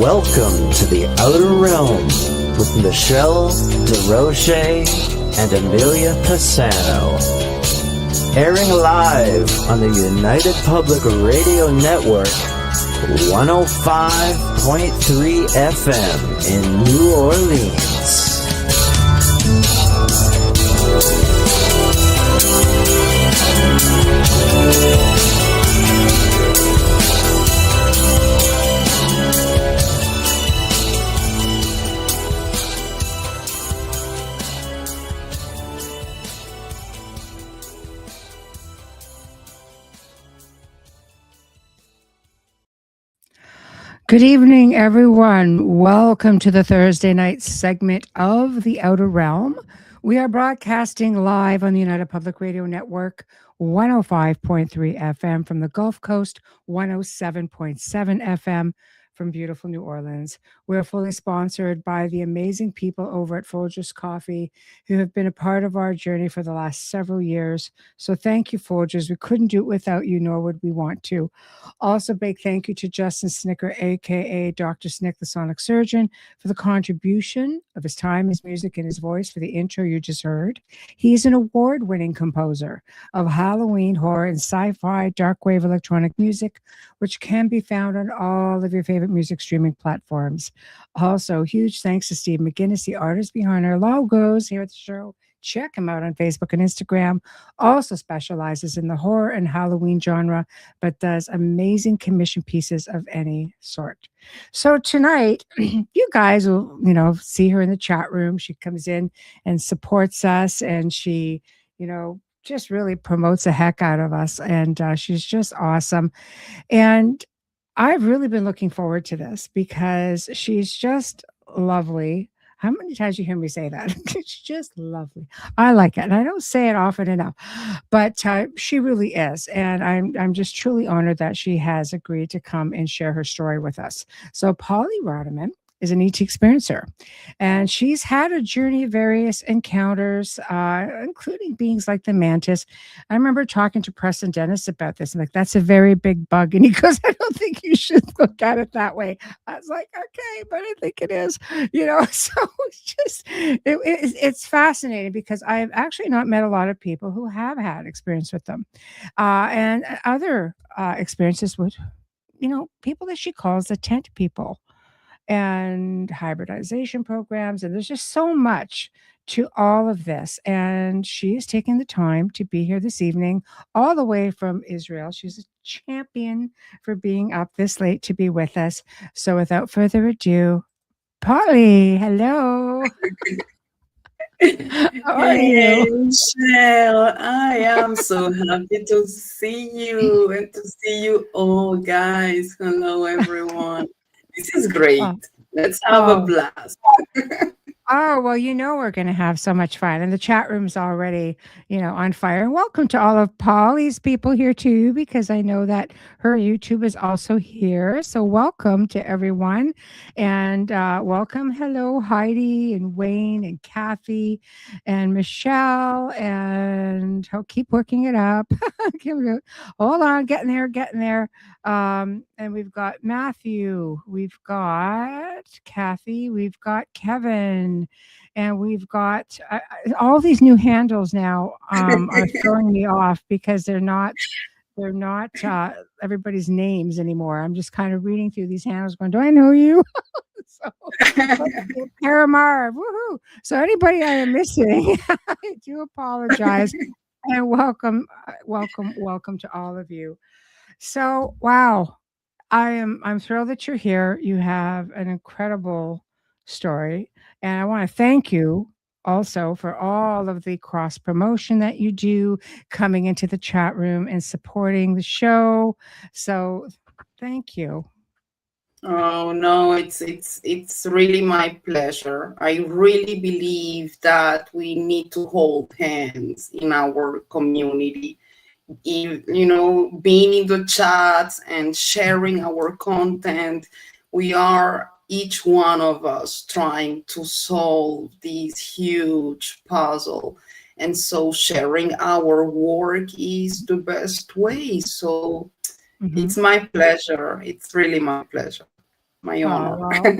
Welcome to the Outer Realm with Michelle Desrochers and Amelia Pisano. Airing live on the United Public Radio Network, 105.3 FM in New Orleans. Good evening, everyone. Welcome to the Thursday night segment of The Outer Realm. We are broadcasting live on the United Public Radio Network, 105.3 FM from the Gulf Coast, 107.7 FM from beautiful New Orleans. We're fully sponsored by the amazing people over at Folgers Coffee who have been a part of our journey for the last several years. So thank you, Folgers. We couldn't do it without you, nor would we want to. Also, big thank you to Justin Snicker, a.k.a. Dr. Snick, the Sonic Surgeon, for the contribution of his time, his music, and his voice for the intro you just heard. He's an award-winning composer of Halloween, horror, and sci-fi dark wave electronic music, which can be found on all of your favorite music streaming platforms. Also, huge thanks to Steve McGinnis, the artist behind our logos here at the show. Check him out on Facebook and Instagram. Also specializes in the horror and Halloween genre, but does amazing commission pieces of any sort. So tonight, you guys will, see her in the chat room. She comes in and supports us, and she, just really promotes the heck out of us. And she's just awesome. And I've really been looking forward to this because she's just lovely. How many times you hear me say that? It's just lovely. I like it. And I don't say it often enough, but she really is. And I'm just truly honored that she has agreed to come and share her story with us. So Poly Rottermann is an ET experiencer, and she's had a journey of various encounters, including beings like the Mantis. I remember talking to Preston Dennis about this. I'm like, that's a very big bug. And he goes, I don't think you should look at it that way. I was like, okay, but I think it is, so it's fascinating because I've actually not met a lot of people who have had experience with them. And other experiences with, people that she calls the tent people, and hybridization programs. And there's just so much to all of this. And she is taking the time to be here this evening, all the way from Israel. She's a champion for being up this late to be with us. So without further ado, Poly, hello. How are you? Michelle, I am so happy to see you and to see you all, guys. Hello, everyone. This is great. Let's have a blast. Oh, well, we're going to have so much fun. And the chat room's already, on fire. And welcome to all of Polly's people here too, because I know that her YouTube is also here. So welcome to everyone. And welcome. Hello, Heidi and Wayne and Kathy and Michelle. And keep working it up. Hold on, getting there. And we've got Matthew, we've got Kathy, we've got Kevin, and we've got all these new handles now are throwing me off because they're not everybody's names anymore. I'm just kind of reading through these handles going, do I know you? So Paramar, woohoo. So anybody I am missing, I do apologize. And welcome to all of you. So, wow, I'm thrilled that you're here. You have an incredible story, and I want to thank you also for all of the cross promotion that you do, coming into the chat room and supporting the show. So, thank you. Oh no, it's really my pleasure. I really believe that we need to hold hands in our community. Being in the chats and sharing our content, we are each one of us trying to solve this huge puzzle. And so sharing our work is the best way. So it's my pleasure. It's really my pleasure. My Oh, honor.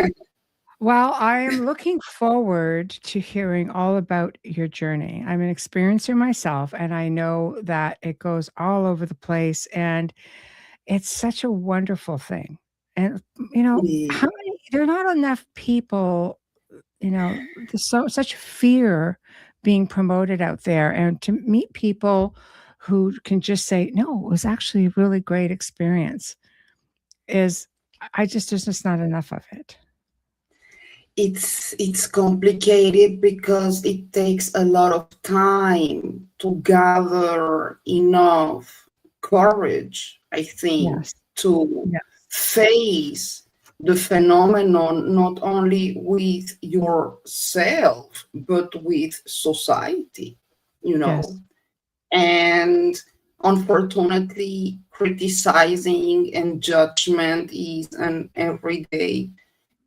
well, I am looking forward to hearing all about your journey. I'm an experiencer myself, and I know that it goes all over the place, and it's such a wonderful thing. And, Yeah. how many there are not enough people, there's such fear being promoted out there, and to meet people who can just say, "No, it was actually a really great experience," is I just there's just not enough of it. It's complicated because it takes a lot of time to gather enough courage, I think, Yes. to Yes. face the phenomenon not only with yourself but with society, you know. Yes. And unfortunately, criticizing and judgment is an everyday,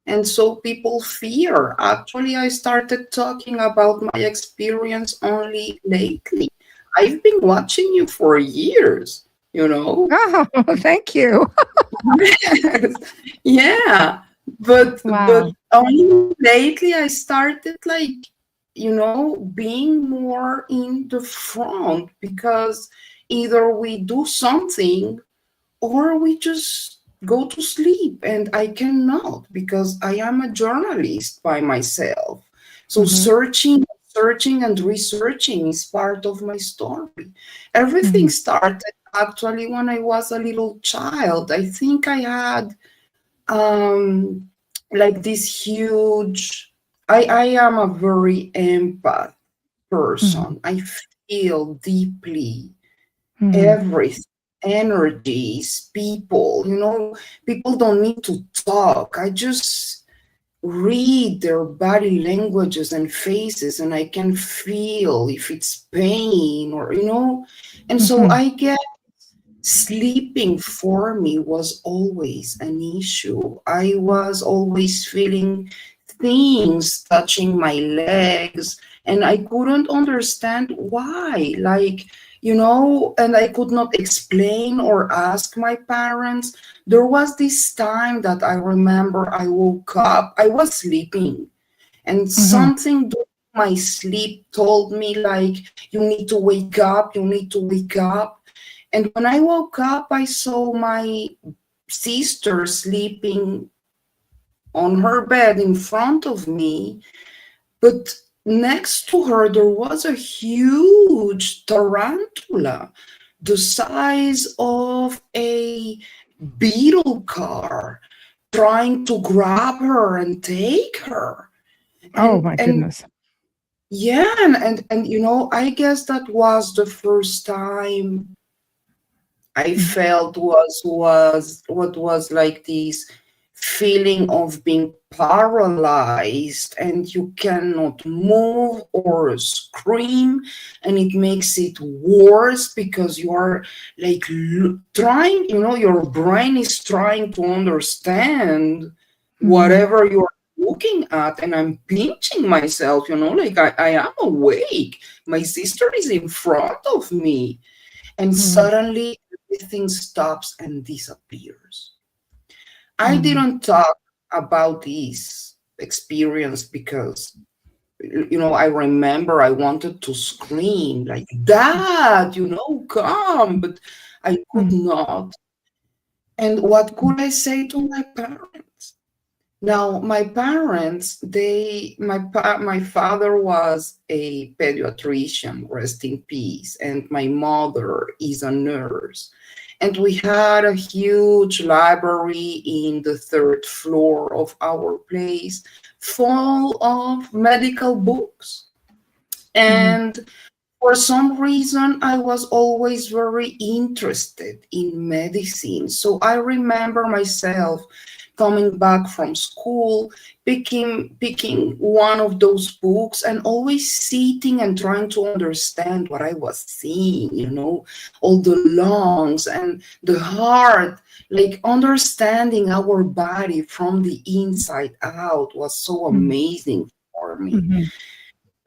and so people fear. Actually, I started talking about my experience only lately. I've been watching you for years, you know? Oh, thank you. Yeah. But Wow. only lately I started, like, being more in the front, because either we do something or we just go to sleep, and I cannot, because I am a journalist by myself. So Mhm. searching and researching is part of my story. Everything Mhm. started actually when I was a little child. I think I had um like this huge, I am a very empath Mhm. person. I feel deeply Mhm. everything, energies, people. People don't need to talk. I just read their body languages and faces, and I can feel if it's pain or, and so Mhm. I get, sleeping for me was always an issue. I was always feeling things touching my legs, and I couldn't understand why. Like, and I could not explain or ask my parents. There was this time that I remember I woke up, I was sleeping, and Mhm. something during my sleep told me, like, you need to wake up, you need to wake up. And when I woke up, I saw my sister sleeping on her bed in front of me, but next to her there was a huge tarantula, the size of a beetle car, trying to grab her and take her. Oh and my and goodness. yeah, and I guess that was the first time I Mhm. felt was what was like this feeling of being paralyzed, and you cannot move or scream, and it makes it worse because you are like trying, your brain is trying to understand Mhm. whatever you are looking at, and I'm pinching myself, like I am awake, my sister is in front of me, and Mhm. suddenly everything stops and disappears. I Mhm. didn't talk about this experience because, I remember I wanted to scream, like, Dad, come, but I could Mhm. not. And what could I say to my parents? Now, my parents, my father was a pediatrician, rest in peace, and my mother is a nurse. And we had a huge library in the third floor of our place, full of medical books. Mhm. And for some reason, I was always very interested in medicine. So I remember myself coming back from school, picking one of those books, and always sitting and trying to understand what I was seeing, all the lungs and the heart, like understanding our body from the inside out was so Mhm. amazing for me. Mhm.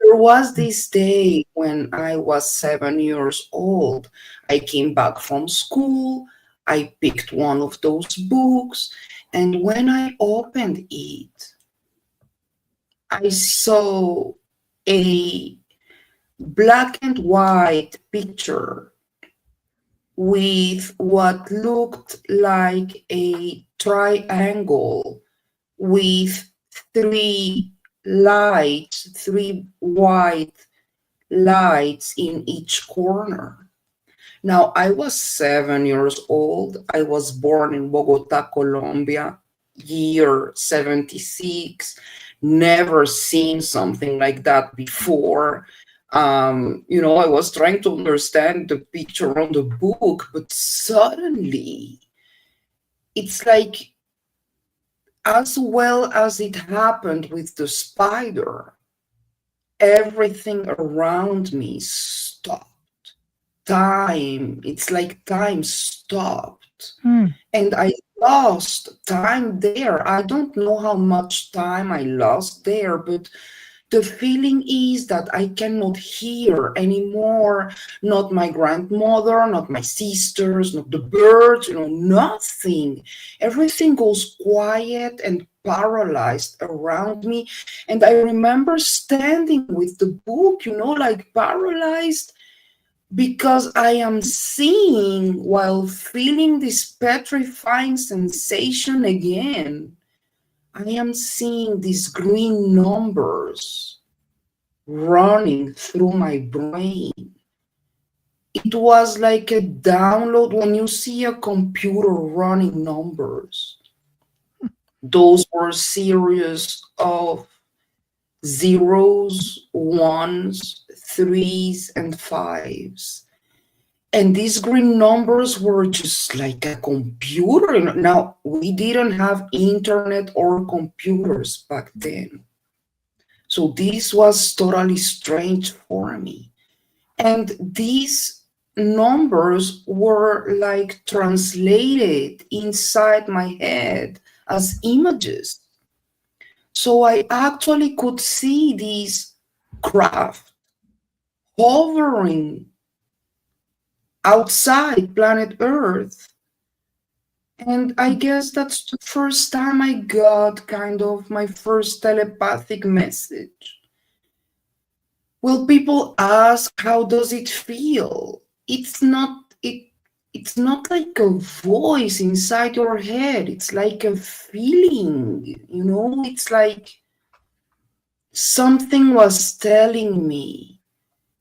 There was this day when I was 7 years old. I came back from school. I picked one of those books, and when I opened it, I saw a black and white picture with what looked like a triangle with three lights, three white lights in each corner. Now, I was 7 years old. I was born in Bogota, Colombia, year 76. Never seen something like that before. I was trying to understand the picture on the book, but suddenly it's like, as well as it happened with the spider, everything around me stopped. It's like time stopped. And I lost time there. I don't know how much time I lost there, but the feeling is that I cannot hear anymore, not my grandmother, not my sisters, not the birds, nothing. Everything goes quiet and paralyzed around me. And I remember standing with the book, like paralyzed, because I am seeing while feeling this petrifying sensation again. I am seeing these green numbers running through my brain. It was like a download when you see a computer running numbers. Those were series of zeros, ones, threes, and fives. And these green numbers were just like a computer. Now, we didn't have internet or computers back then. So this was totally strange for me. And these numbers were like translated inside my head as images. So I actually could see these craft hovering outside planet Earth. And I guess that's the first time I got kind of my first telepathic message. Well, people ask, how does it feel? It's not like a voice inside your head. It's like a feeling, it's like something was telling me,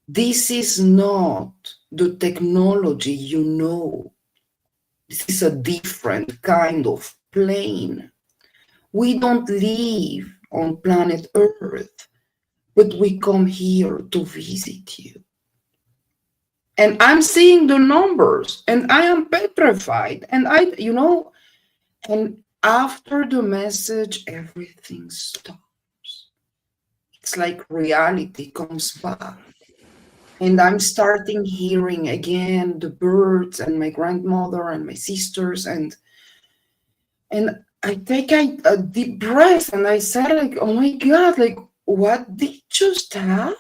this is not the technology you know. This is a different kind of plane. We don't live on planet Earth, but we come here to visit you. And I'm seeing the numbers and I am petrified. And and after the message, everything stops. It's like reality comes back. And I'm starting hearing again the birds and my grandmother and my sisters. And I take a deep breath and I said, like, oh my God, like, what did just happen?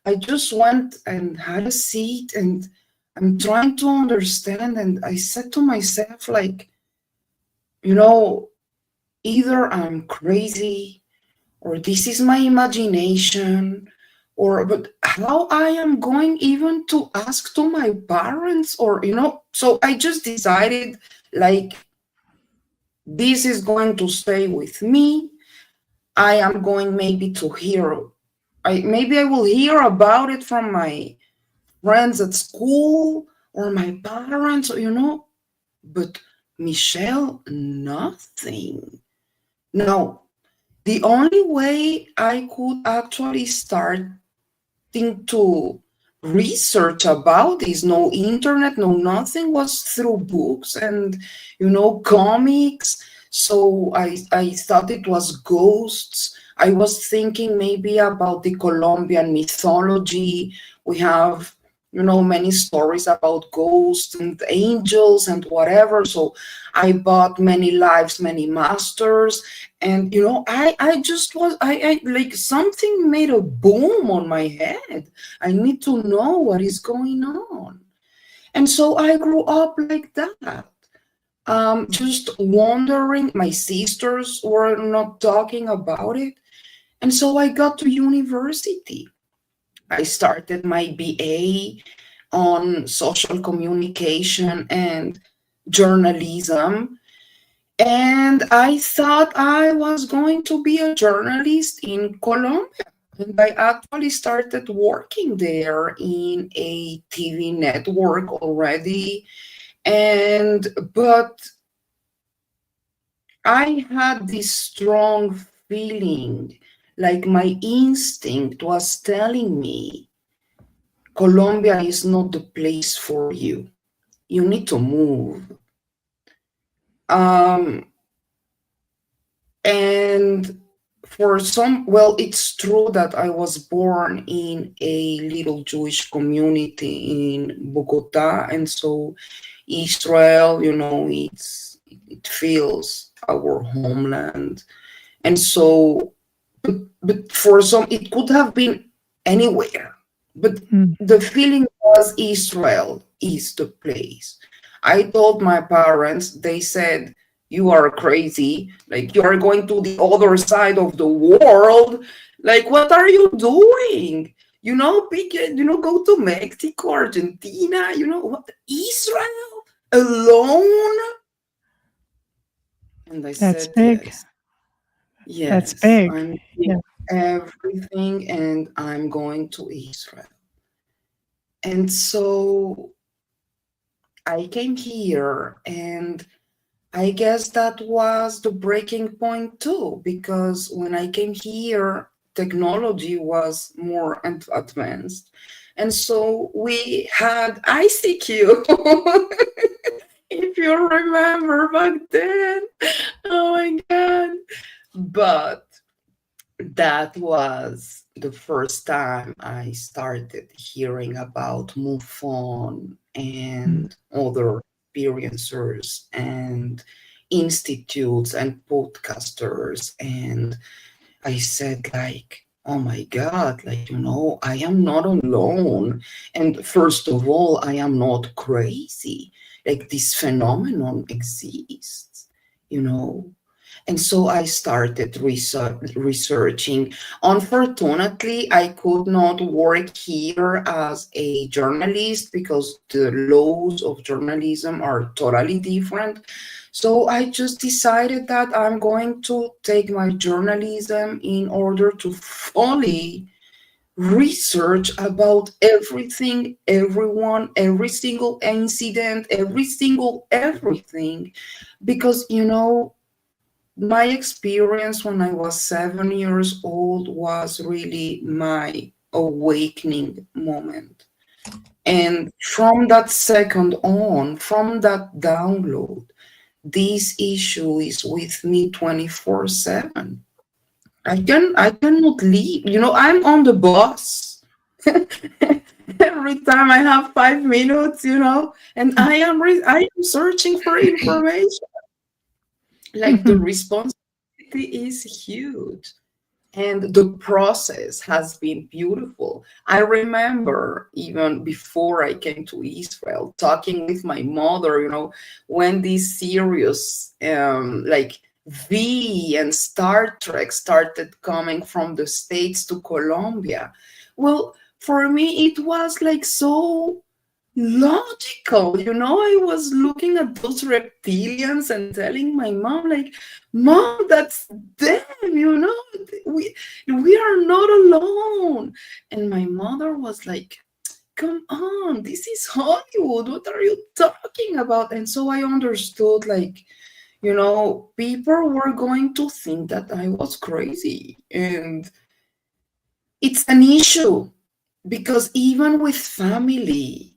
I just went and had a seat and I'm trying to understand. And I said to myself, like, either I'm crazy or this is my imagination, but how I am going even to ask to my parents so I just decided, like, this is going to stay with me. I am going maybe to hear, maybe I will hear about it from my friends at school or my parents, but Michelle, nothing. No, the only way I could actually start to research about this, no internet, no nothing, was through books and comics. So I thought it was ghosts. I was thinking maybe about the Colombian mythology. We have many stories about ghosts and angels and whatever. So I bought Many Lives, Many Masters. And, I just was, I like something made a boom on my head. I need to know what is going on. And so I grew up like that. Just wondering. My sisters were not talking about it. And so I got to university. I started my BA on social communication and journalism. And I thought I was going to be a journalist in Colombia. And I actually started working there in a TV network already. But I had this strong feeling, like my instinct was telling me Colombia is not the place for you. You need to move. Um, and for some, well, it's true that I was born in a little Jewish community in Bogota, and so Israel, it feels our homeland. And so, but for some, it could have been anywhere. But Mm. the feeling was Israel is the place. I told my parents, they said, "You are crazy. Like, you are going to the other side of the world. Like, what are you doing? Go to Mexico, Argentina, what, Israel alone?" And I That's said, big. yes. That's Yes, big. I'm Yeah. doing everything and I'm going to Israel. And so I came here, and I guess that was the breaking point too, because when I came here, technology was more advanced. And so we had ICQ, if you remember back then. Oh my God. But that was the first time I started hearing about MUFON Mm. and other experiencers and institutes and podcasters. And I said, like, oh my God, like, I am not alone. And first of all, I am not crazy. Like, this phenomenon exists, you know. And so I started researching. Unfortunately, I could not work here as a journalist because the laws of journalism are totally different. So I just decided that I'm going to take my journalism in order to fully research about everything, everyone, every single incident, every single everything. Because, my experience when I was 7 years old was really my awakening moment. And from that second on, from that download, this issue is with me 24/7. I cannot leave. I'm on the bus. Every time I have 5 minutes, and I am searching for information. Like, the responsibility is huge. And the process has been beautiful. I remember even before I came to Israel, talking with my mother, when these series like V and Star Trek started coming from the States to Colombia. Well, for me, it was like so logical. I was looking at those reptilians and telling my mom, like, "Mom, that's them, we are not alone." And my mother was like, "Come on, this is Hollywood. What are you talking about?" And so I understood, like, people were going to think that I was crazy. And it's an issue because even with family,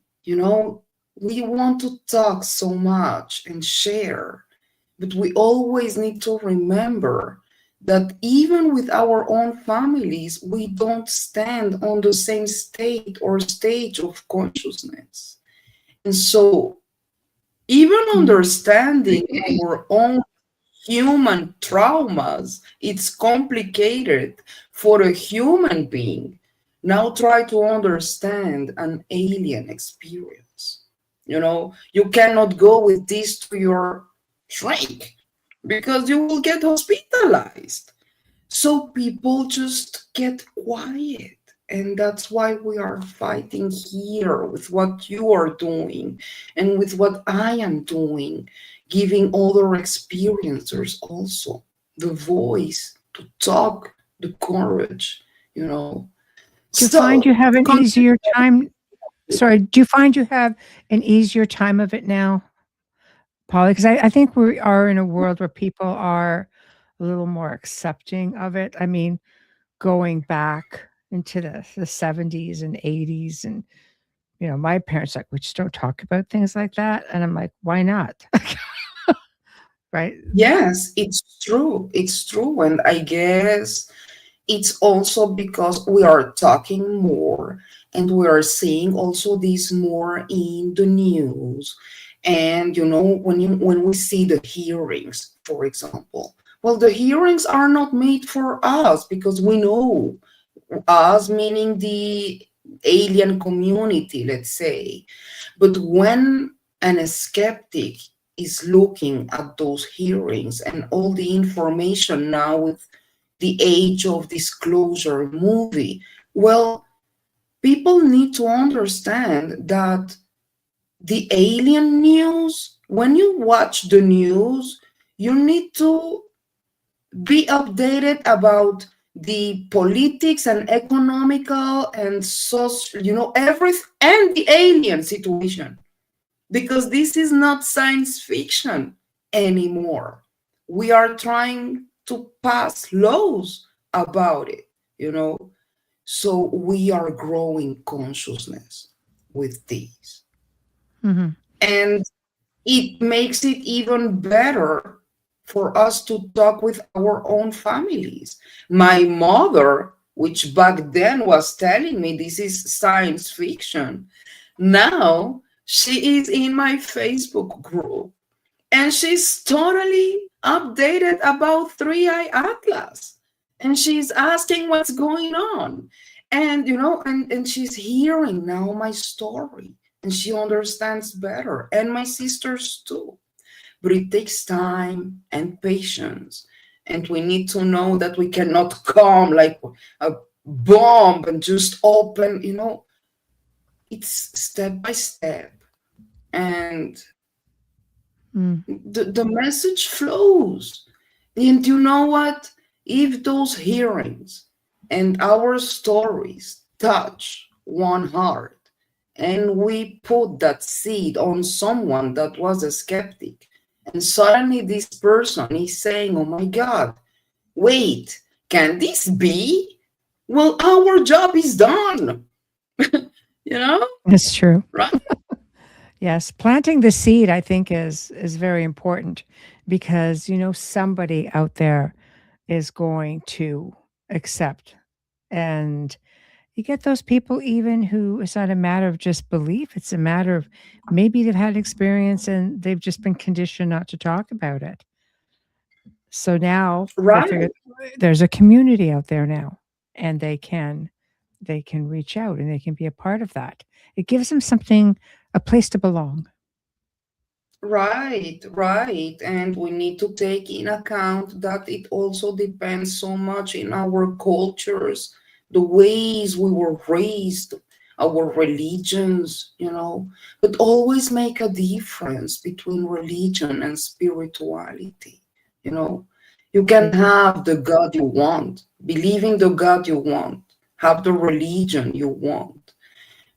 we want to talk so much and share, but we always need to remember that even with our own families, we don't stand on the same state or stage of consciousness. And so, even understanding our own human traumas, it's complicated for a human being. Now try to understand an alien experience. You cannot go with this to your shrink because you will get hospitalized. So people just get quiet. And that's why we are fighting here with what you are doing and with what I am doing, giving other experiencers also the voice to talk, the courage, you know. Do you find you So, have an con- easier time? Sorry, do you find you have an easier time of it now, Polly? Because I think we are in a world where people are a little more accepting of it. I mean, going back into the 70s and 80s, and my parents like, we just don't talk about things like that. And I'm like, why not? Right? yes, it's true. It's true. And I guess it's also because we are talking more and we are seeing also this more in the news. And when we see the hearings, for example, well, the hearings are not made for us because we know us, meaning the alien community, let's say. But when an skeptic is looking at those hearings and all the information now with the age of disclosure movie, well, people need to understand that the alien news, when you watch the news, you need to be updated about the politics and economical and social, everything, and the alien situation, because this is not science fiction anymore. We are trying to pass laws about it, you know. So we are growing consciousness with these. Hmm. And it makes it even better for us to talk with our own families. My mother, which back then was telling me this is science fiction, now she is in my Facebook group and she's totally updated about Three Eye Atlas. And she's asking what's going on. And and she's hearing now my story and she understands better. And my sisters too. But it takes time and patience. And we need to know that we cannot come like a bomb and just open, it's step by step. And Mm. the message flows. And you know what? If those hearings and our stories touch one heart, and we put that seed on someone that was a skeptic, and suddenly this person is saying, oh my God, wait, can this be? Well, our job is done, you know? That's true. Right? Yes, planting the seed, I think, is very important because somebody out there is going to accept, and you get those people even who it's not a matter of just belief; it's a matter of maybe they've had experience and they've just been conditioned not to talk about it. So now they Right. figure there's a community out there now, and they can reach out and they can be a part of that. It gives them something, a place to belong. Right, right. And we need to take in account that it also depends so much in our cultures, the ways we were raised, our religions, but always make a difference between religion and spirituality. You know, you can have the God you want, believe in the God you want, have the religion you want,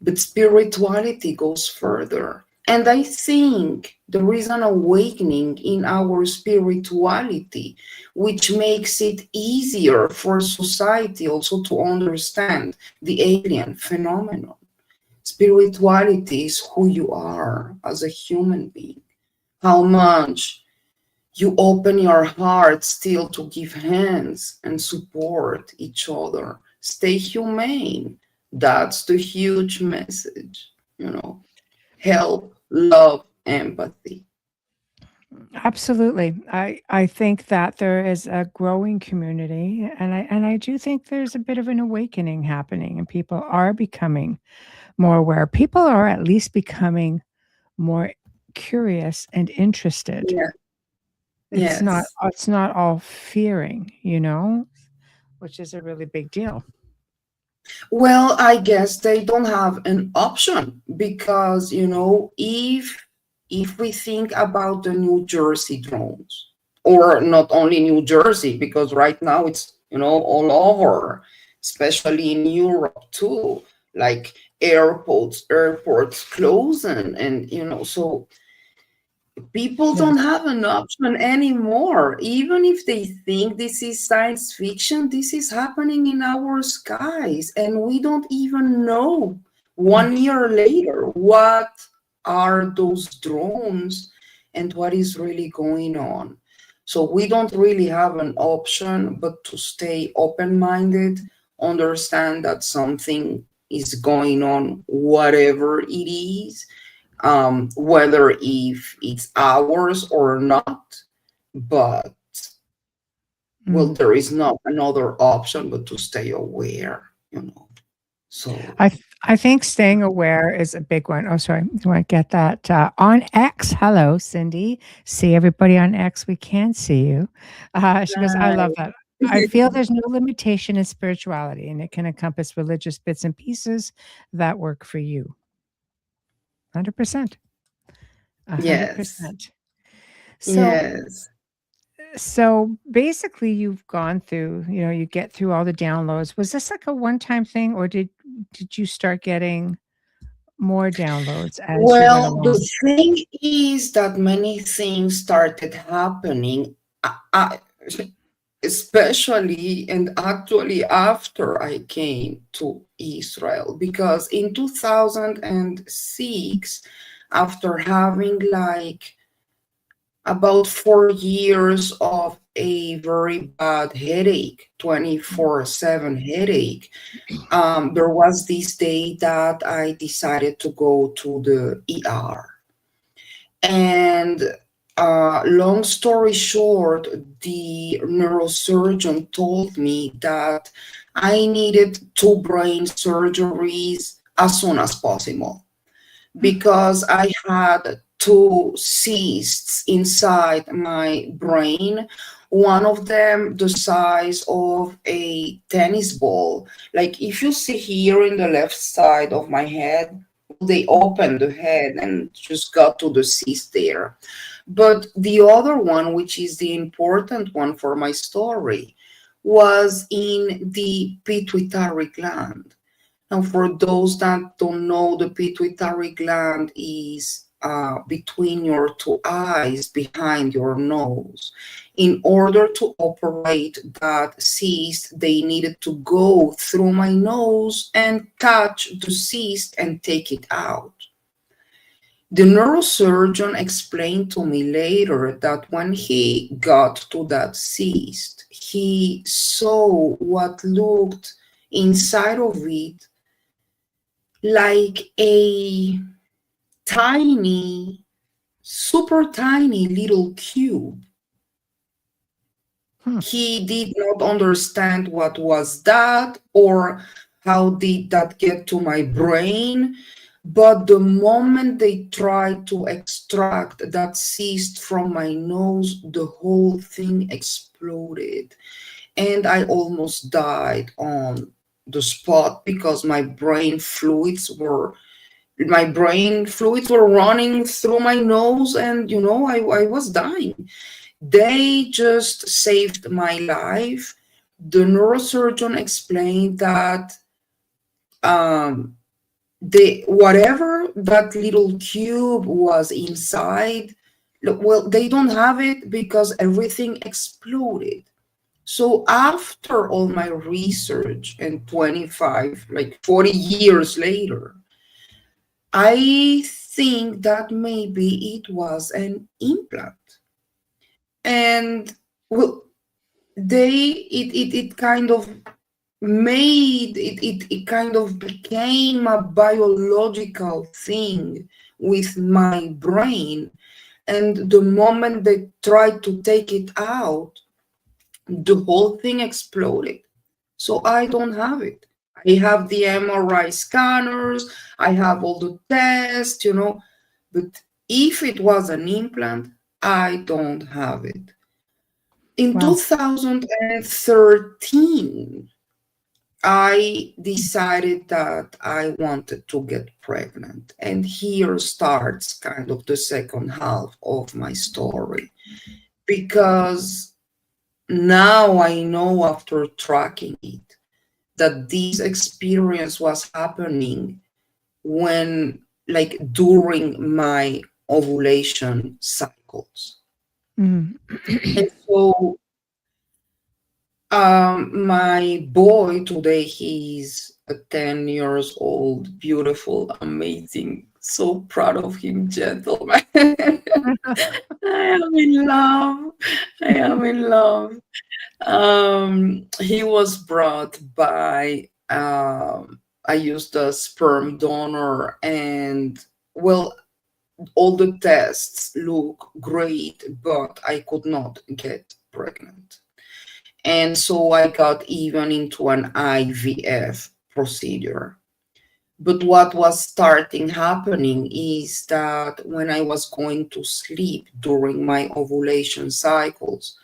but spirituality goes further. And I think there is an awakening in our spirituality, which makes it easier for society also to understand the alien phenomenon. Spirituality is who you are as a human being, how much you open your heart still to give hands and support each other. Stay humane. That's the huge message, help, love, empathy. Absolutely. I think that there is a growing community, and I do think there's a bit of an awakening happening and people are becoming more aware. People are at least becoming more curious and interested. Yeah. It's not Yes. it's not all fearing, which is a really big deal. Well, I guess they don't have an option because, if we think about the New Jersey drones, or not only New Jersey, because right now it's, all over, especially in Europe too, like airports closing, and so people Yes. don't have an option anymore. Even if they think this is science fiction, this is happening in our skies, and we don't even know Mm. 1 year later what are those drones and what is really going on. So we don't really have an option but to stay open-minded, understand that something is going on, whatever it is, whether if it's ours or not. But well, Mm. there is not another option but to stay aware. So I think staying aware is a big one. Oh, sorry. You want to get that on X? Hello, Cindy. See everybody on X. We can see you. She goes, I love that. I feel there's no limitation in spirituality, and it can encompass religious bits and pieces that work for you. 100%. yes, 100%. So, yes. so basically, you've gone through. You get through all the downloads. Was this like a one-time thing, or did you start getting more downloads as you went Well, the along? thing is that many things started happening, especially and actually after I came to Israel, because in 2006, after having like about 4 years of a very bad headache, 24/7 headache, there was this day that I decided to go to the ER. And long story short, the neurosurgeon told me that I needed two brain surgeries as soon as possible because I had two cysts inside my brain. One of them the size of a tennis ball. Like if you see here in the left side of my head, they opened the head and just got to the cyst there. But the other one, which is the important one for my story, was in the pituitary gland. And for those that don't know, the pituitary gland is between your two eyes, behind your nose. In order to operate that cyst, they needed to go through my nose and touch the cyst and take it out. The neurosurgeon explained to me later that when he got to that cyst, he saw what looked inside of it like a tiny, super tiny little cube. Hmm. He did not understand what was that or how did that get to my brain. But the moment they tried to extract that cyst from my nose, the whole thing exploded. And I almost died on the spot because my brain fluids were running through my nose, and I was dying. They just saved my life. The neurosurgeon explained that the whatever that little cube was inside, well, they don't have it because everything exploded. So after all my research and 25, like 40 years later, I think that maybe it was an implant. And well, it kind of it kind of became a biological thing with my brain. And the moment they tried to take it out, the whole thing exploded. So I don't have it. I have the MRI scanners, I have all the tests, but If it was an implant, I don't have it. In Wow. 2013, I decided that I wanted to get pregnant. And here starts kind of the second half of my story. Because now I know, after tracking it, that this experience was happening when, like, during my ovulation cycles. Mm. And so my boy today, he's a 10 years old, beautiful, amazing, so proud of him, gentleman. I am in love. I am in love. He was brought by, I used a sperm donor, and well, all the tests look great, but I could not get pregnant. And so I got even into an IVF procedure. But what was starting happening is that when I was going to sleep during my ovulation cycles,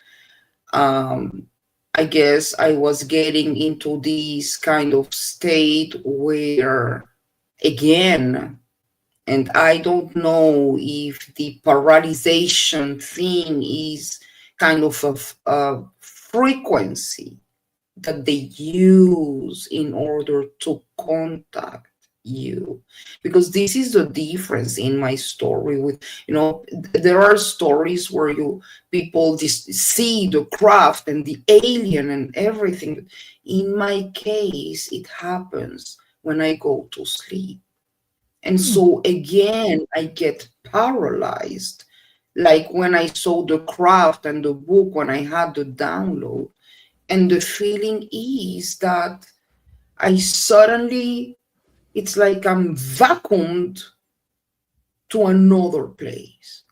um, I guess I was getting into this kind of state where, again, and I don't know if the paralyzation thing is kind of a frequency that they use in order to contact you, because this is the difference in my story. With, there are stories where people just see the craft and the alien and everything. In my case, it happens when I go to sleep. And so again, I get paralyzed. Like when I saw the craft and the book, when I had the download, and the feeling is that I suddenly, it's like I'm vacuumed to another place.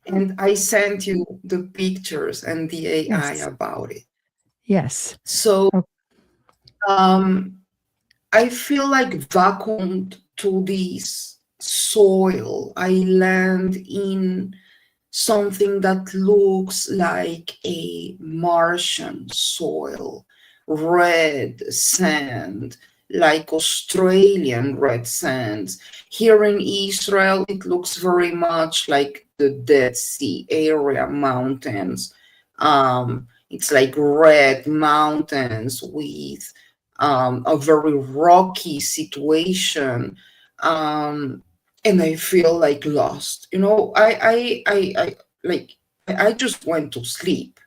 And I sent you the pictures and the AI Yes. about it. Yes. So Oh, I feel like vacuumed to this soil. I land in something that looks like a Martian soil, red sand, like Australian red sands. Here in Israel, it looks very much like the Dead Sea area mountains. It's like red mountains with a very rocky situation. And I feel like lost. I just went to sleep.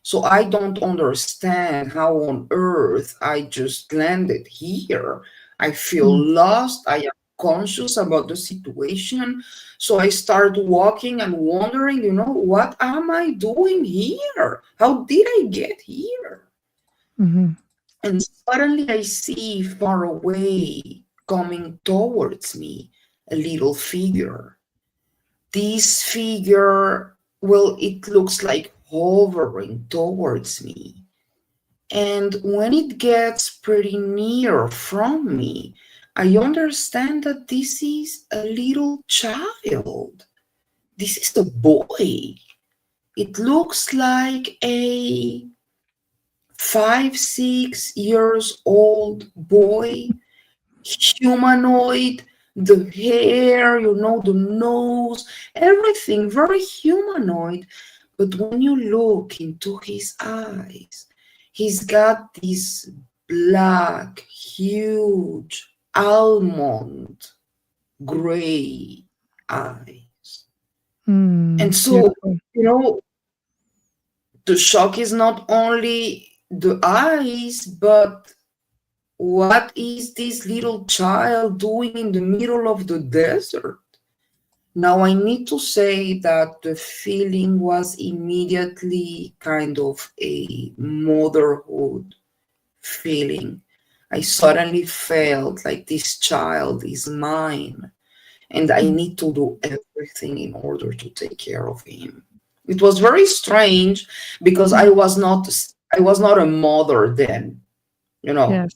So I don't understand how on earth I just landed here. I feel mm, lost. I am conscious about the situation. So I start walking and wondering, what am I doing here? How did I get here? mhm, And suddenly I see far away, coming towards me, a little figure. This figure, well, it looks like hovering towards me. And when it gets pretty near from me, I understand that this is a little child. This is a boy. It looks like a 5, 6 years old boy, humanoid, the hair, the nose, everything very humanoid. But when you look into his eyes, he's got these black, huge, almond gray eyes. And so, beautiful. The shock is not only the eyes, but what is this little child doing in the middle of the desert? Now, I need to say that the feeling was immediately kind of a motherhood feeling. I suddenly felt like this child is mine, and I Mm, need to do everything in order to take care of him. It was very strange because mm, I was not a mother then, you know, yes.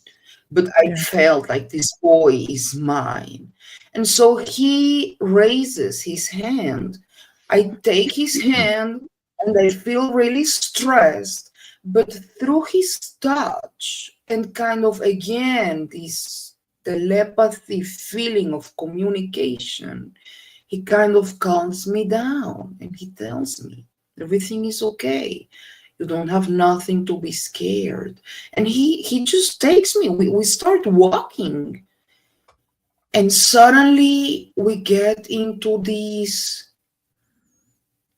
but I Yeah. felt like this boy is mine. And so he raises his hand I take his hand and I feel really stressed, but through his touch and kind of again this telepathy feeling of communication, he kind of calms me down and he tells me everything is okay. You don't have nothing to be scared. And he just takes me. We start walking. And suddenly we get into this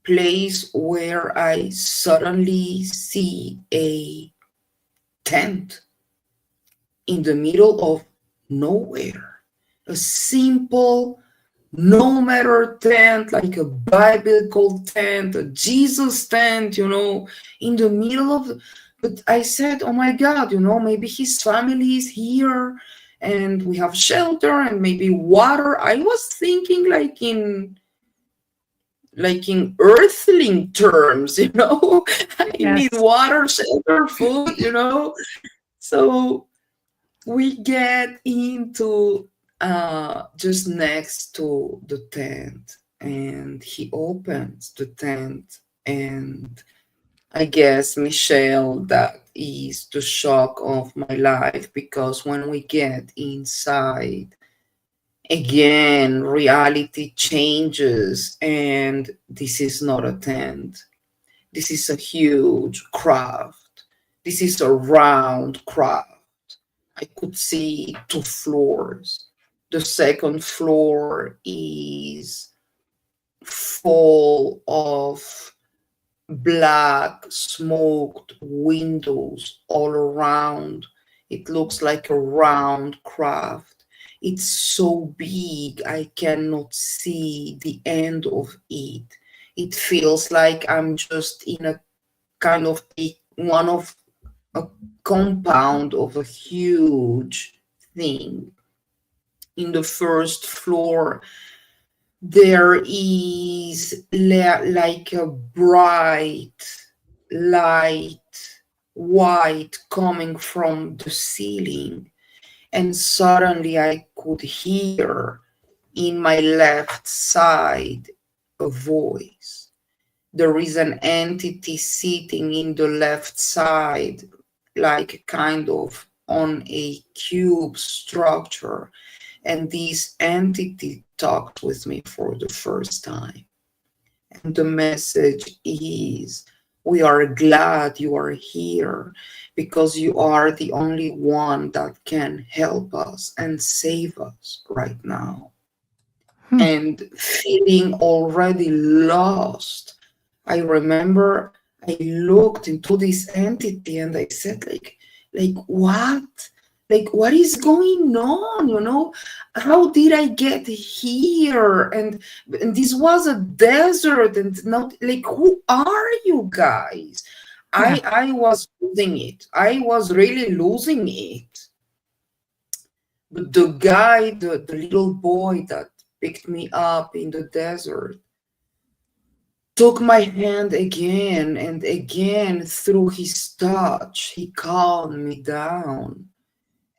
place where I suddenly see a tent in the middle of nowhere. A simple, no matter tent, like a biblical tent, a Jesus tent, in the middle of. But I said, oh my God, maybe his family is here and we have shelter and maybe water. I was thinking like in earthling terms, I need Yes. water, shelter, food. So we get into just next to the tent, and he opens the tent, and I guess, Michelle, that is the shock of my life, because when we get inside, again, reality changes, and this is not a tent. This is a huge craft. This is a round craft. I could see 2 floors. The second floor is full of black smoked windows all around. It looks like a round craft. It's so big I cannot see the end of it. It feels like I'm just in a kind of a compound of a huge thing. In the first floor, there is like a bright light, white, coming from the ceiling. And suddenly I could hear in my left side a voice. There is an entity sitting in the left side, like kind of on a cube structure. And this entity talked with me for the first time. And the message is, we are glad you are here because you are the only one that can help us and save us right now. Hmm. And feeling already lost, I remember I looked into this entity and I said, like what? Like, what is going on? How did I get here? And this was a desert, and not like, who are you guys? Yeah. I was losing it. I was really losing it. But the guy, the little boy that picked me up in the desert, took my hand again and again. Through his touch, he calmed me down.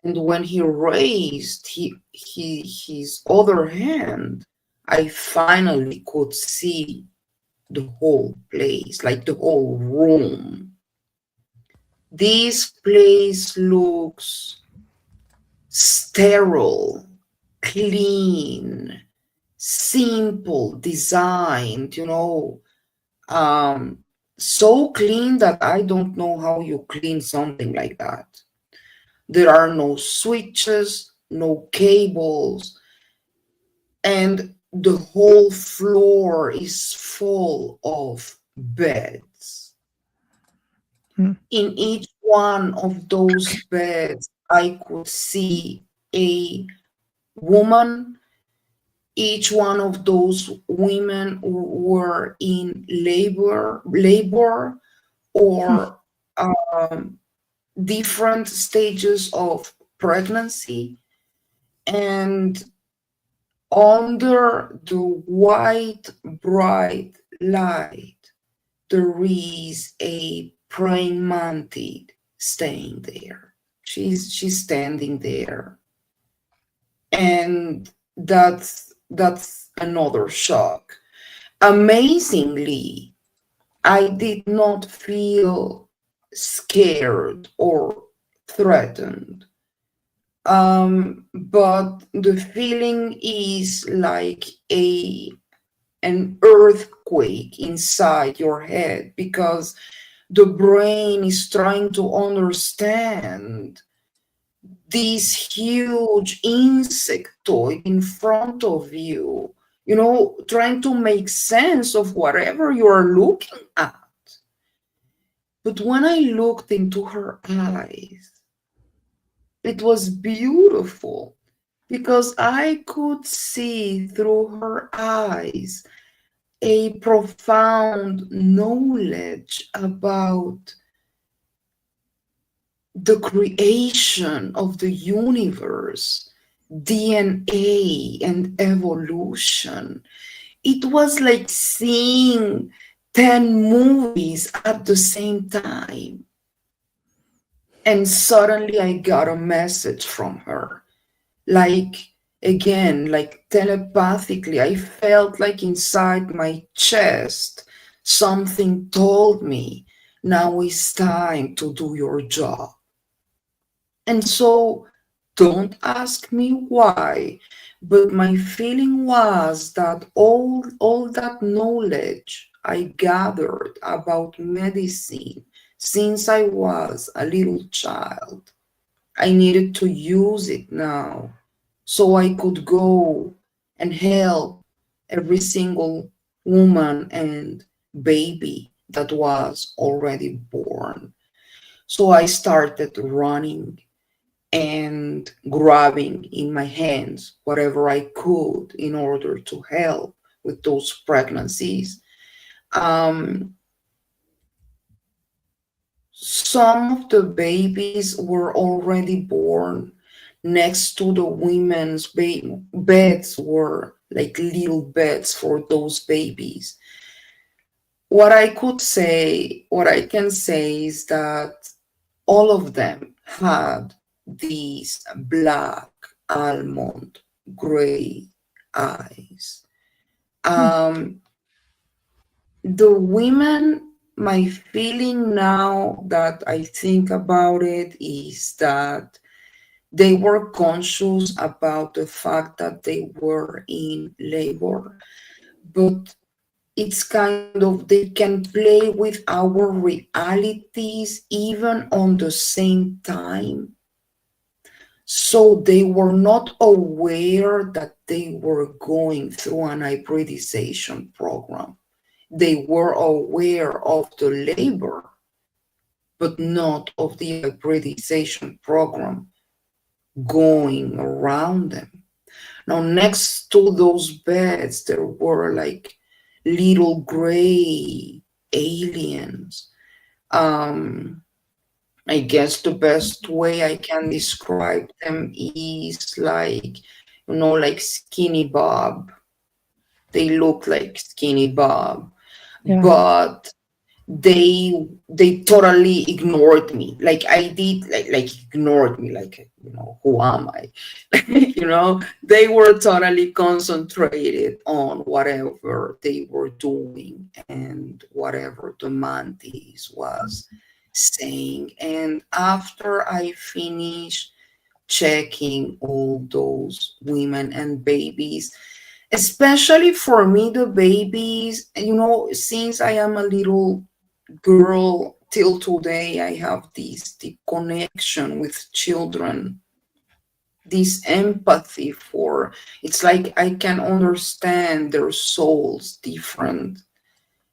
And when he raised his other hand, I finally could see the whole place, like the whole room. This place looks sterile, clean, simple, designed, so clean that I don't know how you clean something like that. There are no switches, no cables, and the whole floor is full of beds. Hmm. In each one of those beds, I could see a woman. Each one of those women were in labor or different stages of pregnancy. And under the white, bright light, there is a praying mantis staying there. She's standing there. And that's another shock. Amazingly, I did not feel scared or threatened. But the feeling is like an earthquake inside your head because the brain is trying to understand this huge insectoid in front of you, trying to make sense of whatever you are looking at. But when I looked into her eyes, it was beautiful because I could see through her eyes a profound knowledge about the creation of the universe, DNA, and evolution. It was like seeing 10 movies at the same time. And suddenly I got a message from her. Like, again, like telepathically, I felt like inside my chest, something told me, now it's time to do your job. And so don't ask me why, but my feeling was that all that knowledge I gathered about medicine since I was a little child, I needed to use it now so I could go and help every single woman and baby that was already born. So I started running and grabbing in my hands whatever I could in order to help with those pregnancies. Um, some of the babies were already born next to the women's beds, were like little beds for those babies. What I can say is that all of them had these black almond gray eyes. Um, the women, my feeling now that I think about it is that they were conscious about the fact that they were in labor, but it's kind of they can play with our realities even on the same time. So they were not aware that they were going through an hybridization program. They were aware of the labor, but not of the hybridization program going around them. Now, next to those beds, there were like little gray aliens. Um, I guess the best way I can describe them is like, like Skinny Bob. They look like Skinny Bob, Yeah. but they totally ignored me. Like I did, like ignored me. Like who am I? They were totally concentrated on whatever they were doing and whatever the Mantis was saying. And after I finished checking all those women and babies, especially for me, the babies, since I am a little girl till today, I have this deep connection with children, this empathy for, it's like I can understand their souls different.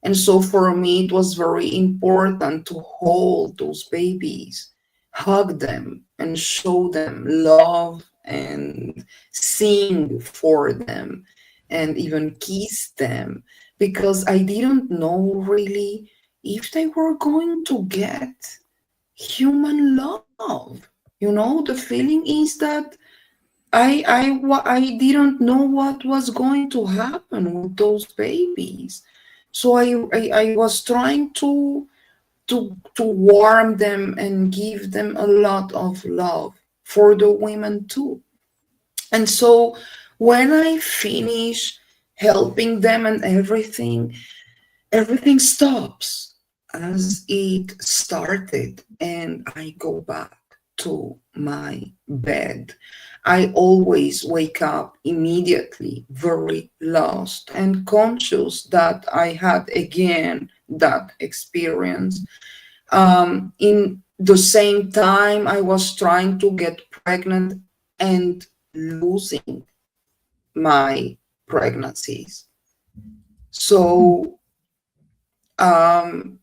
And so for me, it was very important to hold those babies, hug them, and show them love and sing for them and even kiss them because I didn't know really if they were going to get human love. The feeling is that I didn't know what was going to happen with those babies. So I was trying to warm them and give them a lot of love for the women too. And so when I finished helping them and everything stops as it started, and I go back to my bed. I always wake up immediately, very lost and conscious that I had again that experience. In the same time, I was trying to get pregnant and losing my pregnancies. So, um,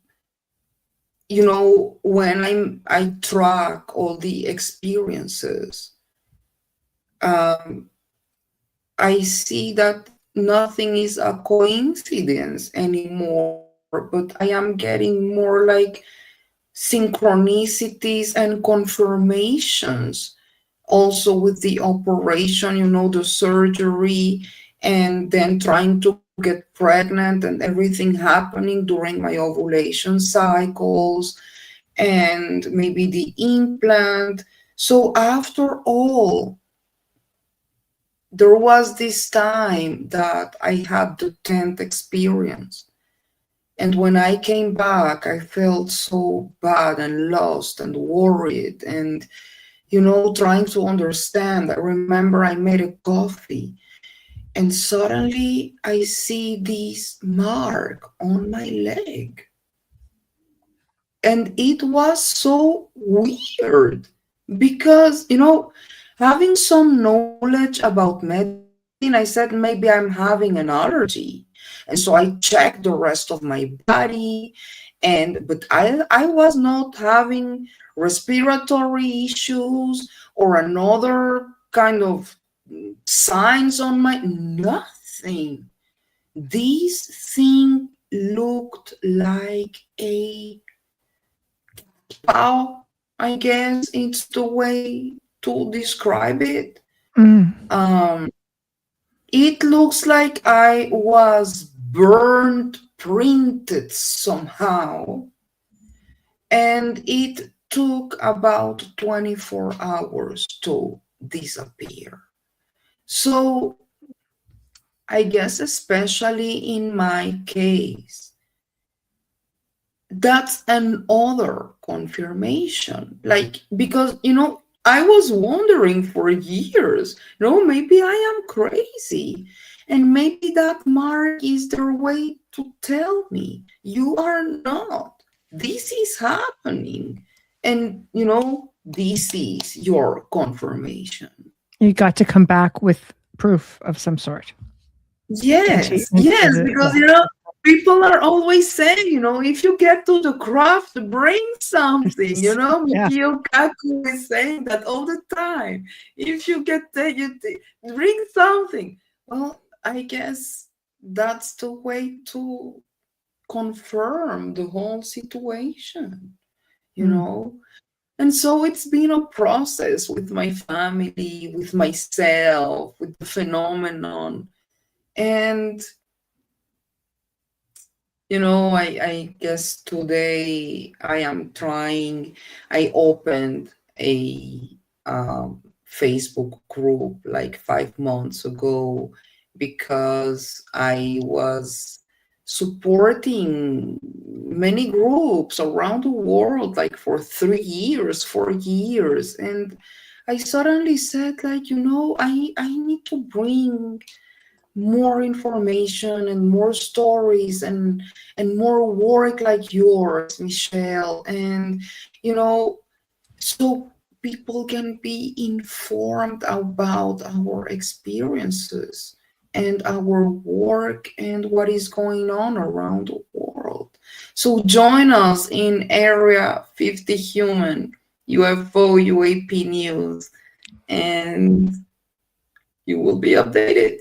when I track all the experiences, um, I see that nothing is a coincidence anymore, but I am getting more like synchronicities and confirmations also with the operation, the surgery, and then trying to get pregnant and everything happening during my ovulation cycles and maybe the implant. So after all, there was this time that I had the 10th experience. And when I came back, I felt so bad and lost and worried and, trying to understand. I remember I made a coffee and suddenly I see this mark on my leg. And it was so weird because, having some knowledge about medicine, I said maybe I'm having an allergy. And so I checked the rest of my body, but I was not having respiratory issues or another kind of signs on my nothing. This thing looked like a cow, I guess it's the way to describe it. Mm. Um, it looks like I was burned, printed somehow, and it took about 24 hours to disappear. So I guess, especially in my case, that's another confirmation. Like, because, I was wondering for years, maybe I am crazy. And maybe that mark is their way to tell me, you are not. This is happening. And, this is your confirmation. You got to come back with proof of some sort. Yes, because people are always saying, if you get to the craft, bring something, Mikio Kaku is saying that all the time. If you get there, bring something. Well, I guess that's the way to confirm the whole situation, And so it's been a process with my family, with myself, with the phenomenon. And, I guess today I am trying, I opened a Facebook group like 5 months ago because I was supporting many groups around the world, like for 3 years, 4 years. And I suddenly said, like, I need to bring more information and more stories and more work like yours, Michelle, and so people can be informed about our experiences and our work and what is going on around the world. So join us in Area 50 Human UFO UAP News, and you will be updated.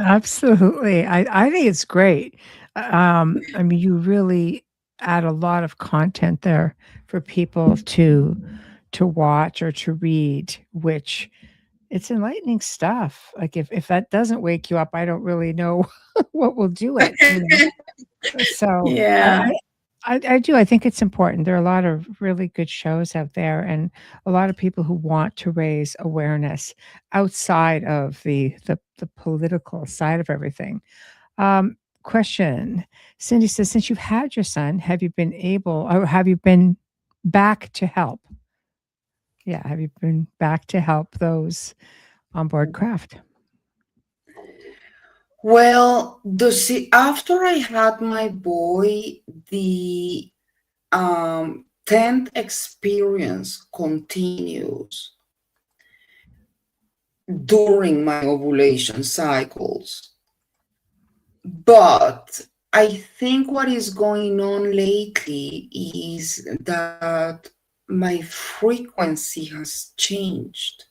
Absolutely. I think it's great. I mean, you really add a lot of content there for people to watch or to read, which it's enlightening stuff. Like if that doesn't wake you up, I don't really know what will do it. So Yeah. I do. I think it's important. There are a lot of really good shows out there, and a lot of people who want to raise awareness outside of the political side of everything. Question: Cindy says, since you've had your son, have you been able, or have you been back to help? Yeah, have you been back to help those on board craft? Well, after I had my boy, the 10th experience continues during my ovulation cycles. But I think what is going on lately is that my frequency has changed.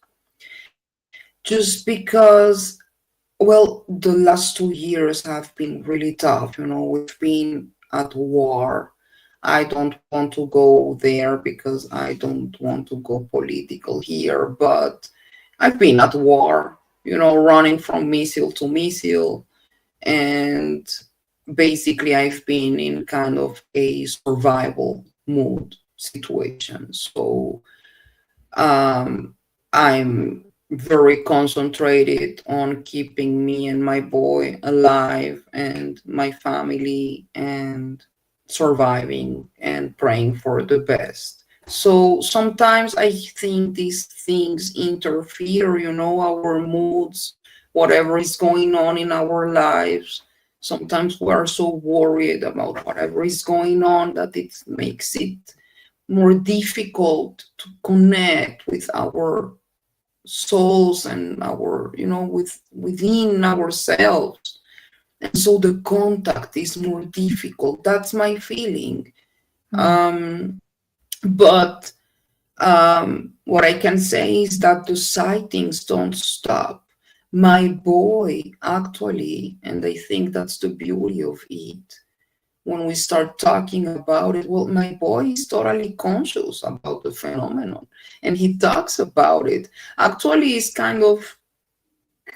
Just because, well, the last 2 years have been really tough. We've been at war. I don't want to go there because I don't want to go political here, but I've been at war, running from missile to missile. And basically, I've been in kind of a survival mood situation. So I'm very concentrated on keeping me and my boy alive and my family and surviving and praying for the best. So sometimes I think these things interfere, our moods, whatever is going on in our lives. Sometimes we are so worried about whatever is going on that it makes it more difficult to connect with our souls and our, within ourselves. And so the contact is more difficult. That's my feeling. But what I can say is that the sightings don't stop. My boy actually, and I think that's the beauty of it, when we start talking about it, well, my boy is totally conscious about the phenomenon and he talks about it. Actually, he's kind of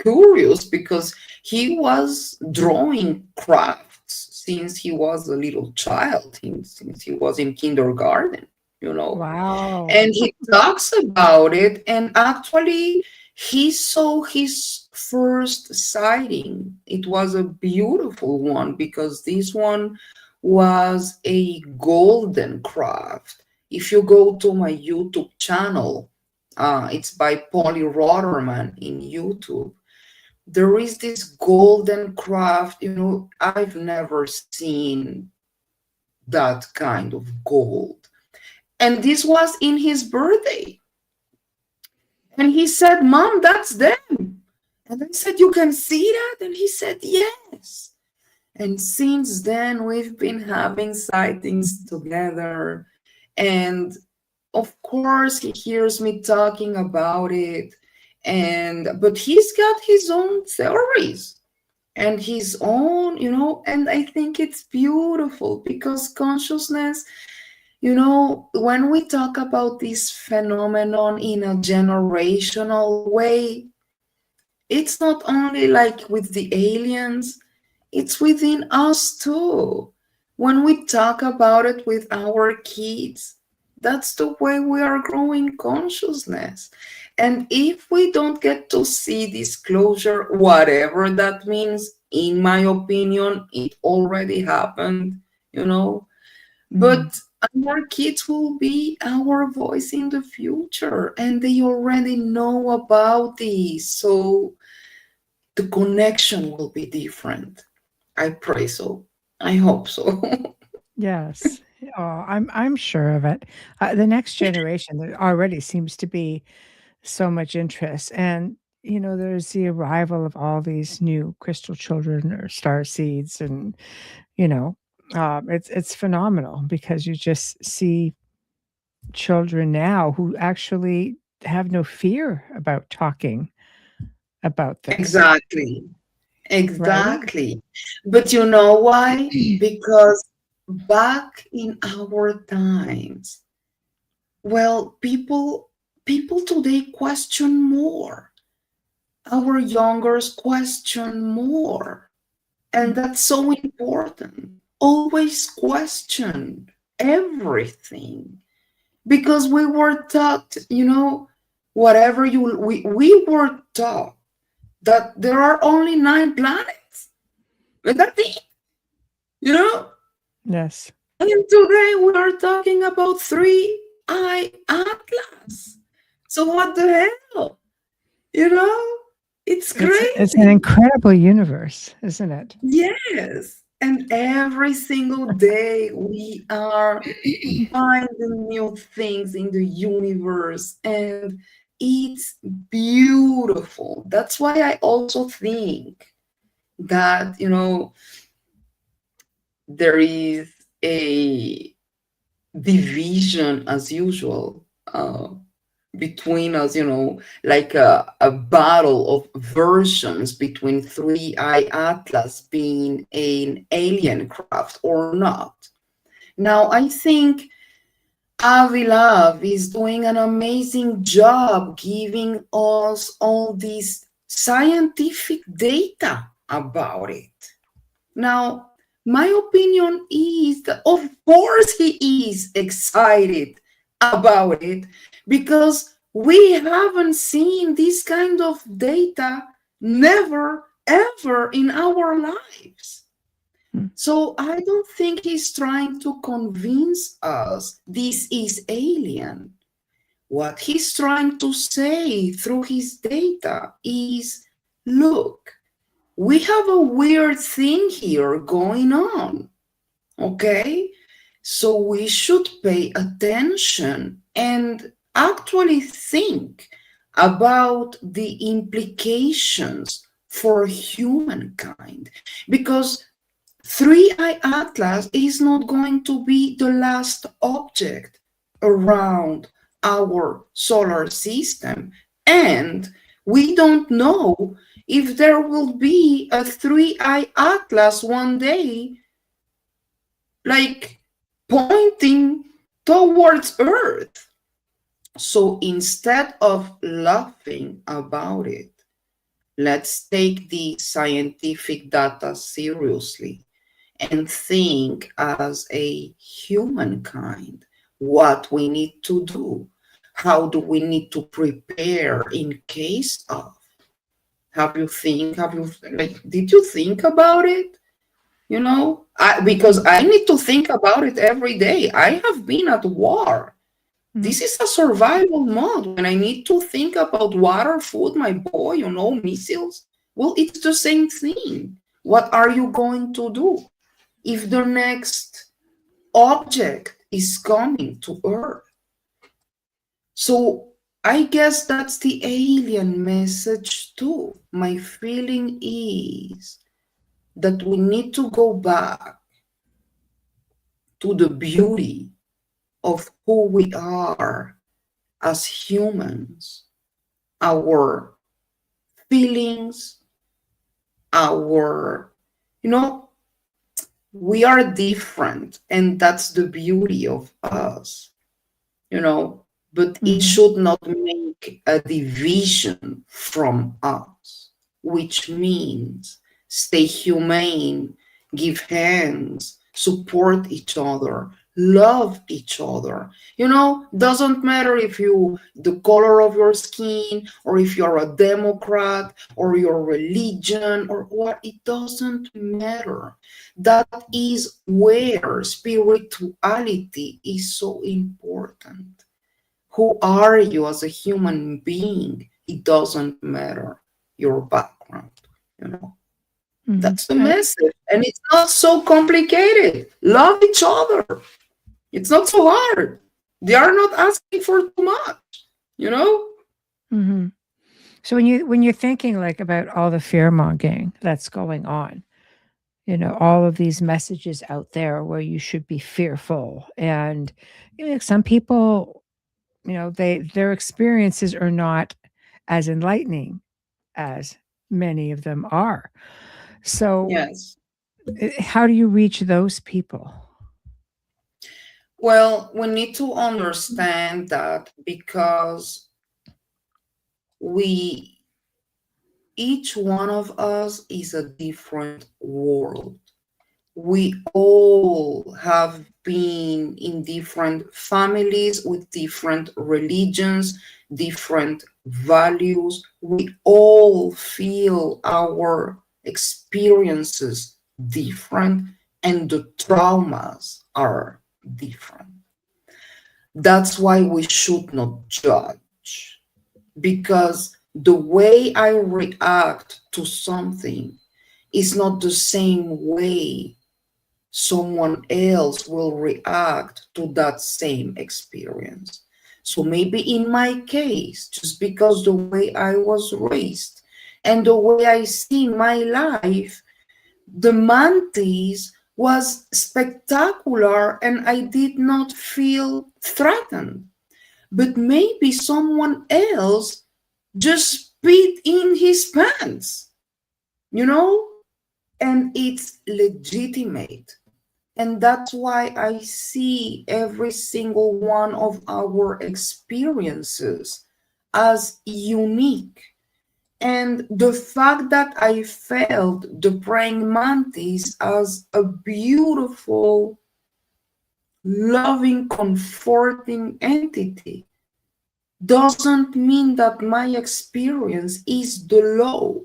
curious because he was drawing crafts since he was a little child, since he was in kindergarten, Wow. And he talks about it. And actually, he saw his first sighting. It was a beautiful one because this one was a golden craft. If you go to my YouTube channel, it's by Poly Rottermann in YouTube. There is this golden craft, I've never seen that kind of gold. And this was in his birthday. And he said, Mom, that's them. And I said, you can see that? And he said, yes. And since then, we've been having sightings together. And of course, he hears me talking about it. But he's got his own theories and his own, and I think it's beautiful because consciousness, when we talk about this phenomenon in a generational way, it's not only like with the aliens, it's within us too. When we talk about it with our kids, that's the way we are growing consciousness. And if we don't get to see disclosure, whatever that means, in my opinion, it already happened, But our kids will be our voice in the future, and they already know about this. So the connection will be different. I pray so. I hope so. Yes. Oh, I'm sure of it. The next generation, there already seems to be so much interest, and there's the arrival of all these new crystal children or star seeds, and it's phenomenal because you just see children now who actually have no fear about talking about this, Exactly. right? Exactly. But you know why? Because back in our times, well, people today question more. Our youngers question more. And that's so important. always questioned everything because we were taught, whatever we were taught that there are only 9 planets. And that's it, you know? Yes. And today we are talking about three-eye atlas. So what the hell? You know? It's It's an crazy. incredible universe, isn't it? Yes. And every single day we are finding new things in the universe, and it's beautiful. That's why I also think that, there is a division as usual between us, like a battle of versions between Three Eye Atlas being an alien craft or not. Now, I think Avilav is doing an amazing job giving us all this scientific data about it. Now, my opinion is that, of course, he is excited about it because we haven't seen this kind of data never, ever in our lives. So I don't think he's trying to convince us this is alien. What he's trying to say through his data is, look, we have a weird thing here going on, okay? So we should pay attention and actually think about the implications for humankind, because Three-Eye Atlas is not going to be the last object around our solar system. And we don't know if there will be a Three-Eye Atlas one day, like pointing towards Earth. So instead of laughing about it, let's take the scientific data seriously and think as a humankind what we need to do. How do we need to prepare in case of? Did you think about it? Because I need to think about it every day. I have been at war. This is a survival mode when I need to think about water, food, my boy, missiles. Well, it's the same thing. What are you going to do if the next object is coming to Earth? So I guess that's the alien message too. My feeling is that we need to go back to the beauty of who we are as humans, our feelings, you know, we are different, and that's the beauty of us, but it should not make a division from us, which means stay humane, give hands, support each other, love each other. Doesn't matter if the color of your skin, or if you're a Democrat, or your religion, or what, it doesn't matter. That is where spirituality is so important. Who are you as a human being? It doesn't matter your background, That's the message. And it's not so complicated. Love each other. It's not so hard. They are not asking for too much, So when you're thinking like about all the fear mongering that's going on, all of these messages out there where you should be fearful, and some people, their experiences are not as enlightening as many of them are. So Yes. how do you reach those people? Well, we need to understand that because each one of us is a different world. We all have been in different families with different religions, different values. We all feel our experiences different, and the traumas are different. That's why we should not judge, because the way I react to something is not the same way someone else will react to that same experience. So maybe in my case, just because the way I was raised and the way I see my life, the Mantis was spectacular and I did not feel threatened. But maybe someone else just spit in his pants, you know? And it's legitimate. And that's why I see every single one of our experiences as unique. And the fact that I felt the praying mantis as a beautiful, loving, comforting entity doesn't mean that my experience is the law.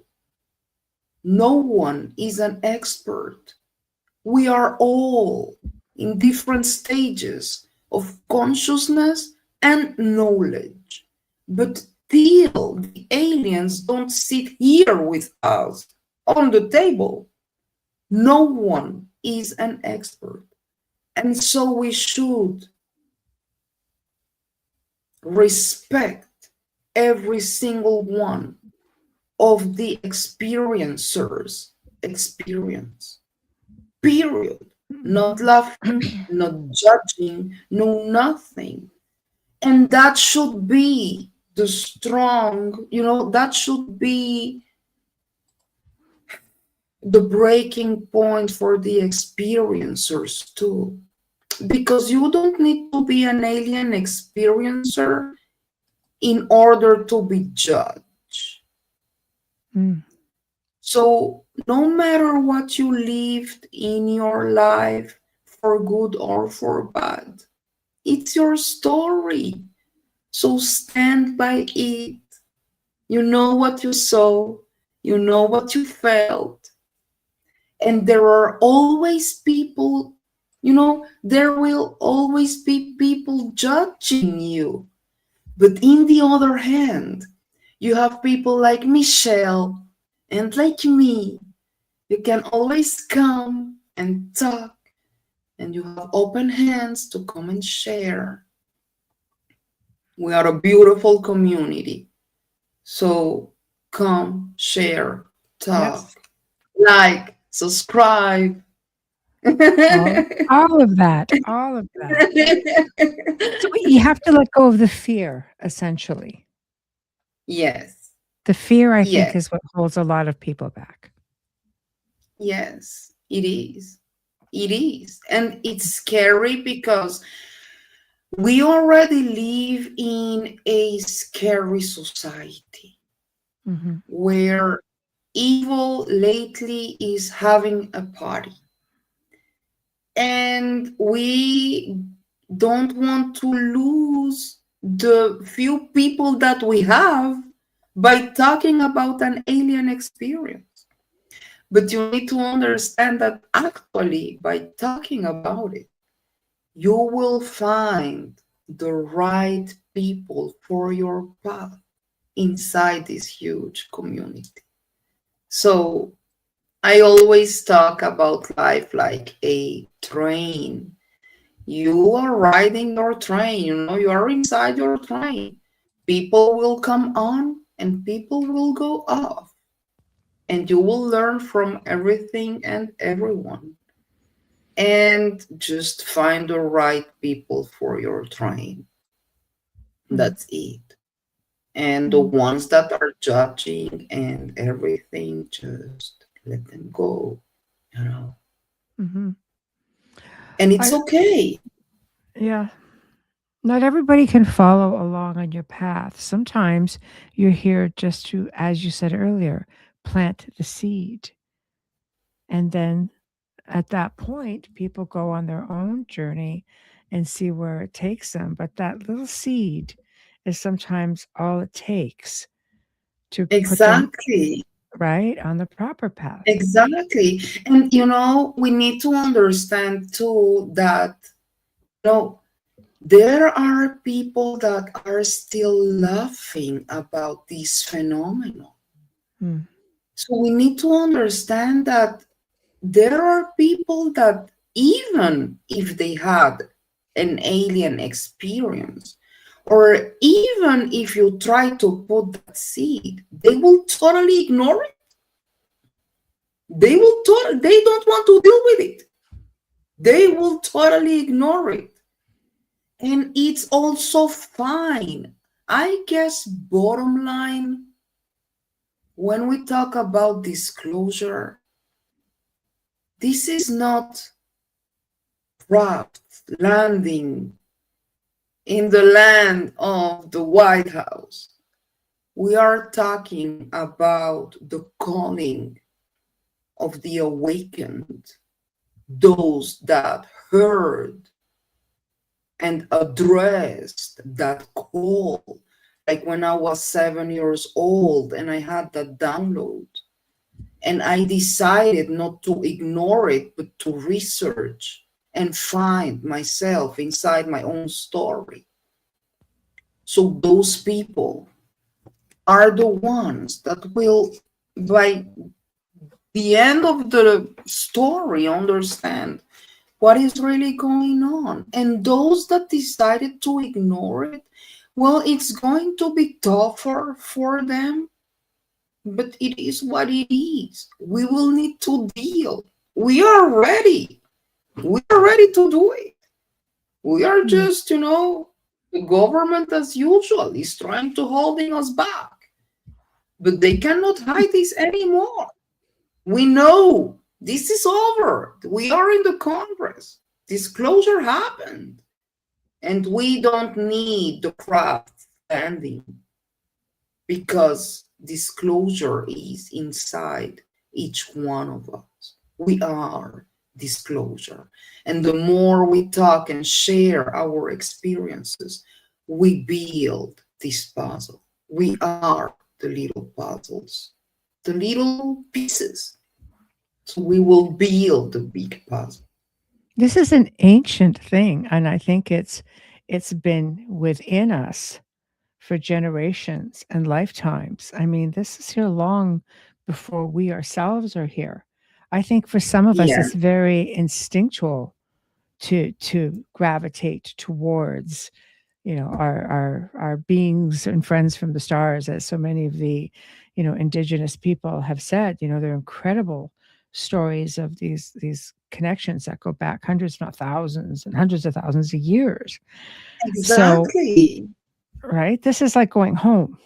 No one is an expert. We are all in different stages of consciousness and knowledge. But till the aliens don't sit here with us on the table, no one is an expert. And so we should respect every single one of the experiencers' experience. Period. Not laughing, not judging, no nothing. And that should be the strong, that should be the breaking point for the experiencers too. Because you don't need to be an alien experiencer in order to be judged. Mm. So no matter what you lived in your life, for good or for bad, it's your story. So stand by it. You know what you saw, you know what you felt. And there are always people, there will always be people judging you. But in the other hand, you have people like Michelle and like me. You can always come and talk, and you have open hands to come and share. We are a beautiful community. So come, share, talk, Yes. like, subscribe. All of that. All of that. So you have to let go of the fear, essentially. Yes, The fear, I think, yes, is what holds a lot of people back. yes, it is. It is. And it's scary because we already live in a scary society Hmm. where evil lately is having a party. And we don't want to lose the few people that we have by talking about an alien experience. But you need to understand that actually, by talking about it, you will find the right people for your path inside this huge community. So I always talk about life like a train. You are riding your train, you are inside your train. People will come on and people will go off. And you will learn from everything and everyone. And just find the right people for your train. That's it. And the ones that are judging and everything, just let them go, you know. Mm-hmm. And it's okay. Yeah. Not everybody can follow along on your path. Sometimes you're here just to, as you said earlier, plant the seed. And then at that point, people go on their own journey and see where it takes them. But that little seed is sometimes all it takes to put them Exactly. right on the proper path. Exactly. And we need to understand too that there are people that are still laughing about this phenomenon. Mm. So we need to understand that there are people that, even if they had an alien experience, or even if you try to put that seed, they will totally ignore it. They don't want to deal with it. They will totally ignore it. And it's also fine. I guess bottom line, when we talk about disclosure, this is not craft landing in the land of the White House. We are talking about the calling of the awakened, those that heard and addressed that call. Like when I was 7 years old and I had that download, and I decided not to ignore it, but to research and find myself inside my own story. So those people are the ones that will, by the end of the story, understand what is really going on. And those that decided to ignore it, well, it's going to be tougher for them, but it is what it is. We will need to deal. We are ready. We are ready to do it. We are Mm. just, the government as usual is trying to holding us back. But they cannot hide this anymore. We know this is over. We are in the Congress. Disclosure happened. And we don't need the craft standing, because disclosure is inside each one of us. We are disclosure. And the more we talk and share our experiences, we build this puzzle. We are the little puzzles, the little pieces. So we will build the big puzzle. This is an ancient thing, and I think it's been within us for generations and lifetimes. I mean, this is here long before we ourselves are here. I think for some of us, Yeah, it's very instinctual to gravitate towards, our beings and friends from the stars, as so many of the, indigenous people have said. They're incredible stories of these connections that go back hundreds, not thousands, and hundreds of thousands of years. So, exactly. right, this is like going home.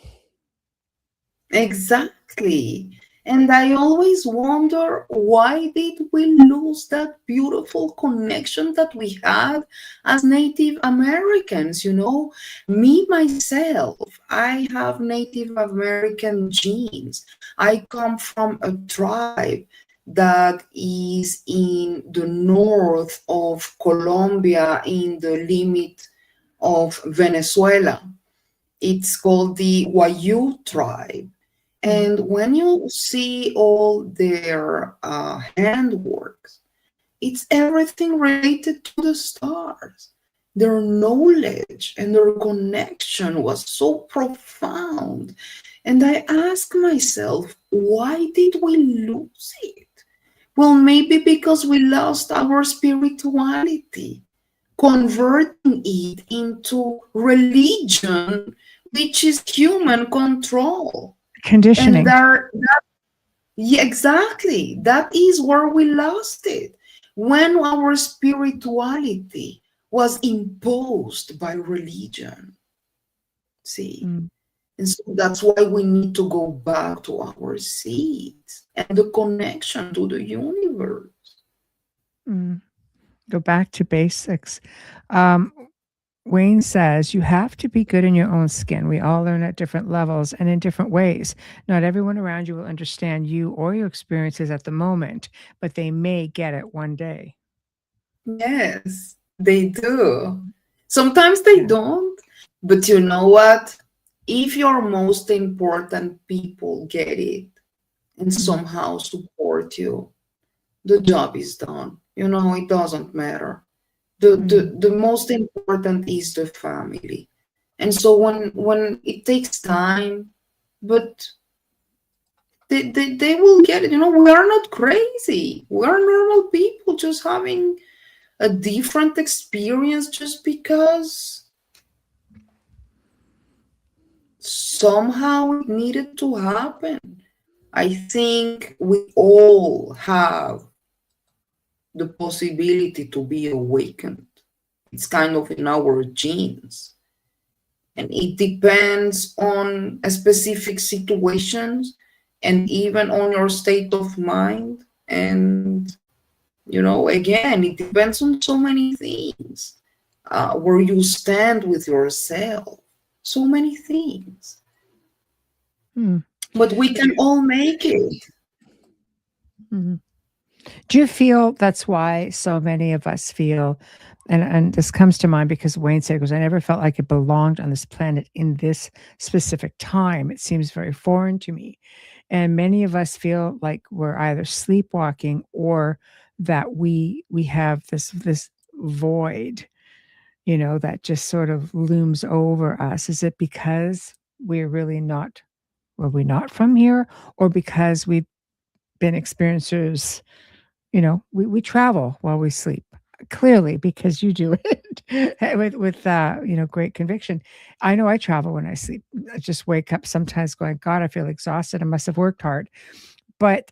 Exactly. And I always wonder, why did we lose that beautiful connection that we had as Native Americans? Me, myself, I have Native American genes. I come from a tribe that is in the north of Colombia, in the limit of Venezuela. It's called the Wayu tribe. Mm. And when you see all their handworks, it's everything related to the stars. Their knowledge and their connection was so profound. And I ask myself, why did we lose it? Well, maybe because we lost our spirituality, converting it into religion, which is human control. And Conditioning. yeah, exactly, that is where we lost it. When our spirituality was imposed by religion. See? Mm. And so that's why we need to go back to our seeds and the connection to the universe. Mm. Go back to basics. Um, Wayne says you have to be good in your own skin. We all learn at different levels and in different ways. Not everyone around you will understand you or your experiences at the moment, but they may get it one day. Yes, they do. Sometimes they don't, but you know what? If your most important people get it and somehow support you, the job is done. You know, it doesn't matter. The most important is the family. And so when it takes time, but they will get it. You know, we are not crazy. We are normal people just having a different experience just because somehow it needed to happen. I think we all have the possibility to be awakened. It's kind of in our genes. And it depends on a specific situations and even on your state of mind. And, you know, again, it depends on so many things. Where you stand with yourself, so many things. But we can all make it. Do you feel that's why so many of us feel, and this comes to mind because Wayne said, because I never felt like it belonged on this planet in this specific time. It seems very foreign to me. And many of us feel like we're either sleepwalking or that we have this void, you know, that just sort of looms over us. Is it because we're really not, were we not from here, or because we've been experiencers? You know, we travel while we sleep, clearly, because you do it with you know, great conviction. I know I travel when I sleep. I just wake up sometimes going, God, I feel exhausted. I must have worked hard. But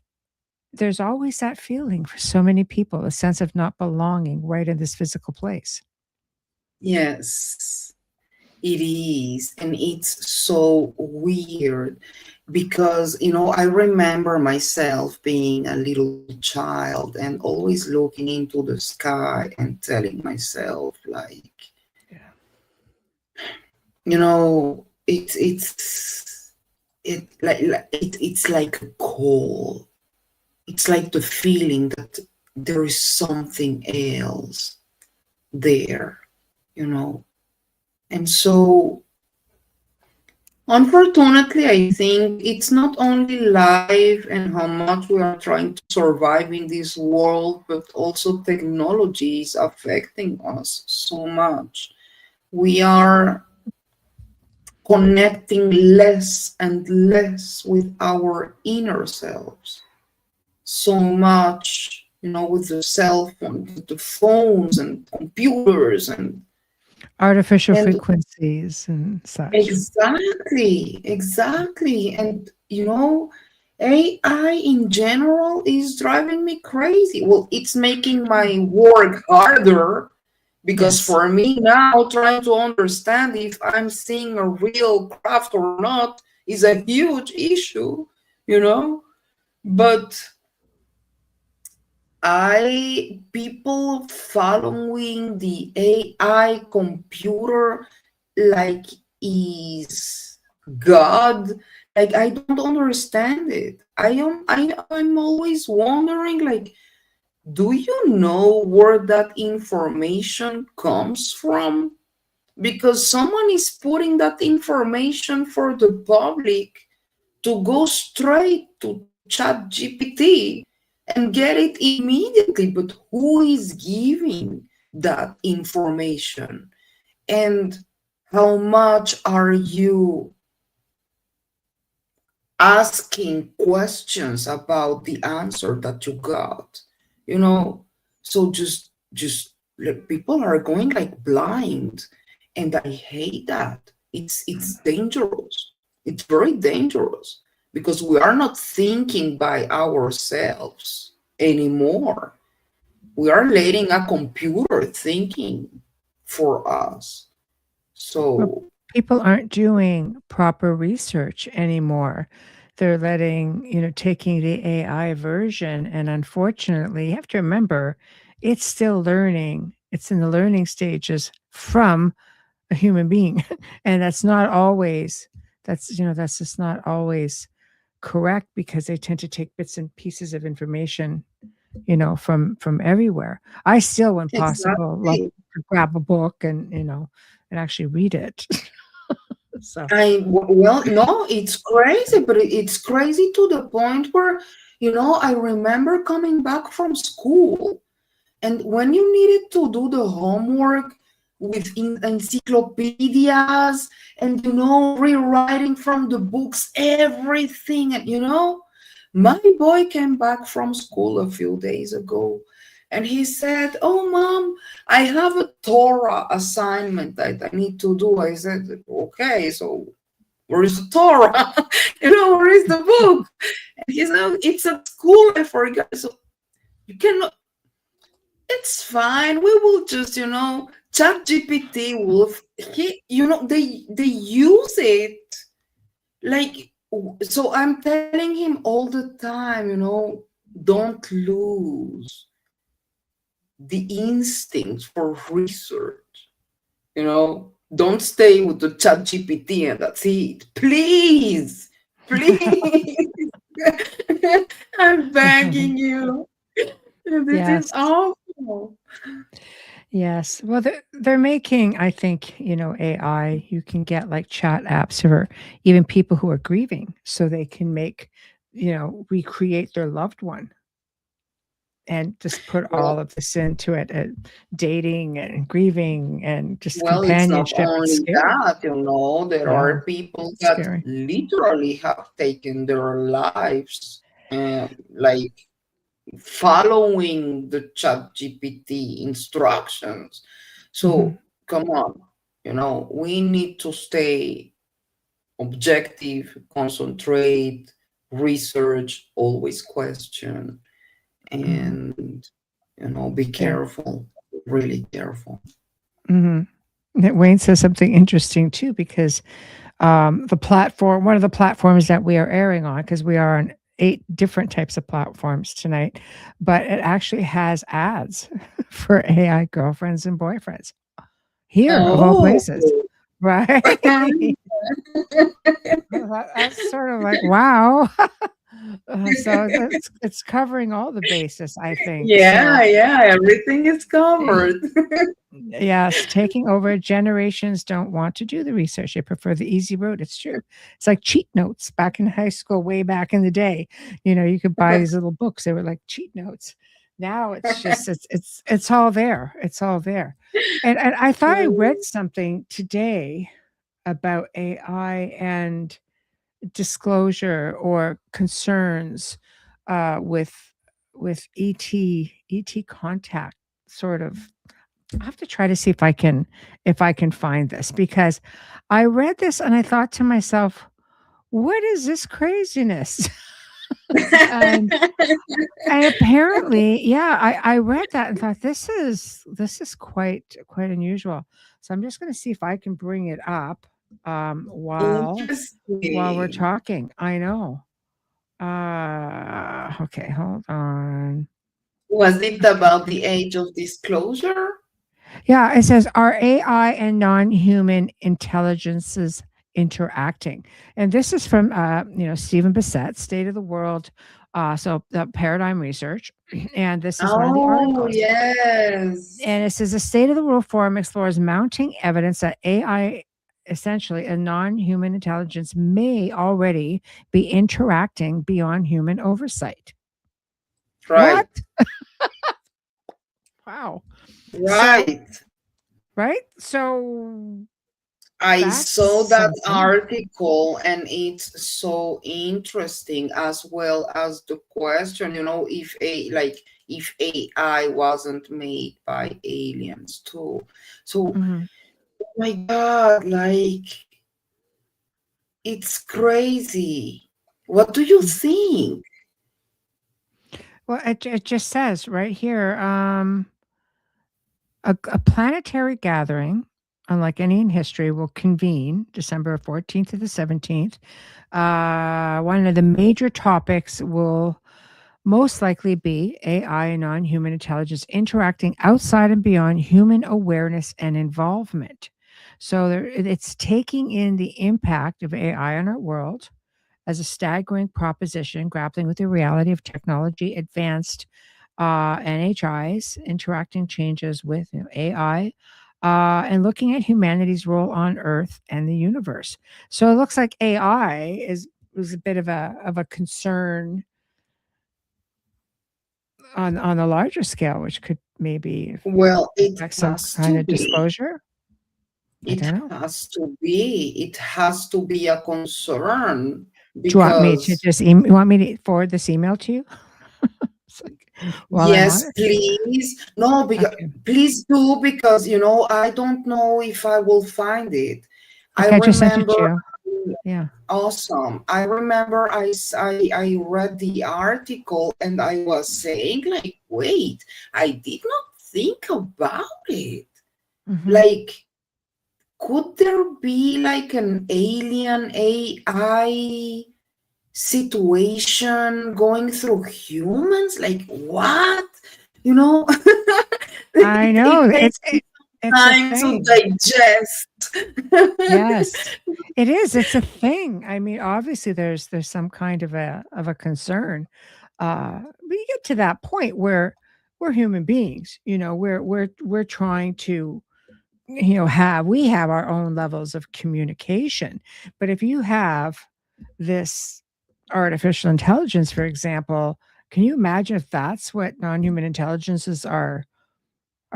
there's always that feeling for so many people, a sense of not belonging right in this physical place. Yes, it is. And it's so weird because, you know, I remember myself being a little child and always looking into the sky and telling myself, like, you know, it's like a call. It's like the feeling that there is something else there, you know. And so, unfortunately, I think it's not only life and how much we are trying to survive in this world, but also technology is affecting us so much. We are connecting less and less with our inner selves. So much, you know, with the cell phone, with the phones and computers and artificial frequencies and such. Exactly. And, you know, AI in general is driving me crazy. Well, it's making my work harder because for me now, trying to understand if I'm seeing a real craft or not is a huge issue, you know. But people following the AI computer like is God. Like, I don't understand it. I'm always wondering, like, do you know where that information comes from? Because someone is putting that information for the public to go straight to chat GPT and get it immediately. But who is giving that information? And how much are you asking questions about the answer that you got? You know, so just like, people are going like blind, and I hate that. It's dangerous. It's very dangerous because we are not thinking by ourselves anymore. We are letting a computer thinking for us. So people aren't doing proper research anymore. They're letting, you know, taking the AI version, and unfortunately, you have to remember, it's still learning. It's in the learning stages from a human being. And that's just not always correct, because they tend to take bits and pieces of information, from everywhere. I still, when possible, love Exactly. to grab a book and, and actually read it. So, Well, no, it's crazy, but it's crazy to the point where, I remember coming back from school, and when you needed to do the homework with encyclopedias and, rewriting from the books, everything, and, my boy came back from school a few days ago, and he said, "Oh, mom, I have a Torah assignment that I need to do." I said, "Okay, so where is the Torah? Where is the book?" And he said, "It's at school. I forgot." So you cannot. It's fine. We will just, Chat GPT will. They use it like. So I'm telling him all the time, don't lose the instinct for research. Don't stay with the Chat GPT and that's it. Please, please. I'm begging you. This is yes. awful. Yes. Well, they're making, I think, AI, you can get like chat apps for even people who are grieving, so they can recreate their loved one and just put all Well, of this into it, dating and grieving and just well, it's not companionship. It's only scary. that, there Yeah, are people it's that scary. literally have taken their lives, like following the Chat GPT instructions. Hmm. So come on, we need to stay objective, concentrate, research, always question, Hmm. and be Yeah. careful, really careful. Hmm. Wayne says something interesting too, because one of the platforms that we are airing on, because we are on 8 different types of platforms tonight, but it actually has ads for AI girlfriends and boyfriends here, of all Oh. places, right? Well, that's sort of like, wow. So it's covering all the bases, I think. Yeah, So yeah, everything is eh, covered. yes, taking over. Generations don't want to do the research. They prefer the easy route. It's true. It's like cheat notes back in high school, way back in the day. You could buy these little books. They were like cheat notes. Now it's just it's all there. It's all there. And I thought I read something today about AI and disclosure or concerns with ET contact, sort of. I have to try to see if I can find this, because I read this and I thought to myself, what is this craziness? and and apparently, yeah, I read that and thought, this is quite unusual. So I'm just going to see if I can bring it up while we're Interesting. talking. I know. Okay, hold on. Was it about the age of disclosure? Yeah, it says, are AI and non-human intelligences interacting? And this is from Stephen Bissett, State of the World, so Paradigm Research, and this is one of the Oh, articles. yes. And it says the State of the World Forum explores mounting evidence that AI, essentially a non-human intelligence, may already be interacting beyond human oversight. Right, What? Wow. So, right. right? So I that's saw that something. article and it's so interesting, as well as the question, if AI wasn't made by aliens too. So, Mhm. oh my God, it's crazy. What do you Mm. think? Well, it just says right here, a planetary gathering, unlike any in history, will convene December 14th to the 17th. One of the major topics will most likely be AI and non-human intelligence interacting outside and beyond human awareness and involvement. So it's taking in the impact of AI on our world as a staggering proposition, grappling with the reality of technology, advanced NHIs, interacting changes with AI, and looking at humanity's role on Earth and the universe. So it looks like AI was a bit of a concern on a larger scale, which could maybe Well, it affect some has kind to of be. disclosure. I It don't know. has to be. It has to be a concern Do you want me to because, just you want me to forward this email to you? It's like, while I'm on yes, it? please. No, because Okay. please do, because I don't know if I will find it. I Okay, I just sent it remember. to you. Yeah. Awesome. I remember I read the article and I was saying, like, wait, I did not think about it. Mhm. Like, could there be like an alien AI situation going through humans? Like, what? You know, I know, it takes it's a time to thing. digest. Yes, it is, it's a thing. I mean, obviously, there's some kind of a concern. We get to that point where we're human beings, we're trying to, we have our own levels of communication. But if you have this artificial intelligence, for example, can you imagine if that's what non-human intelligences are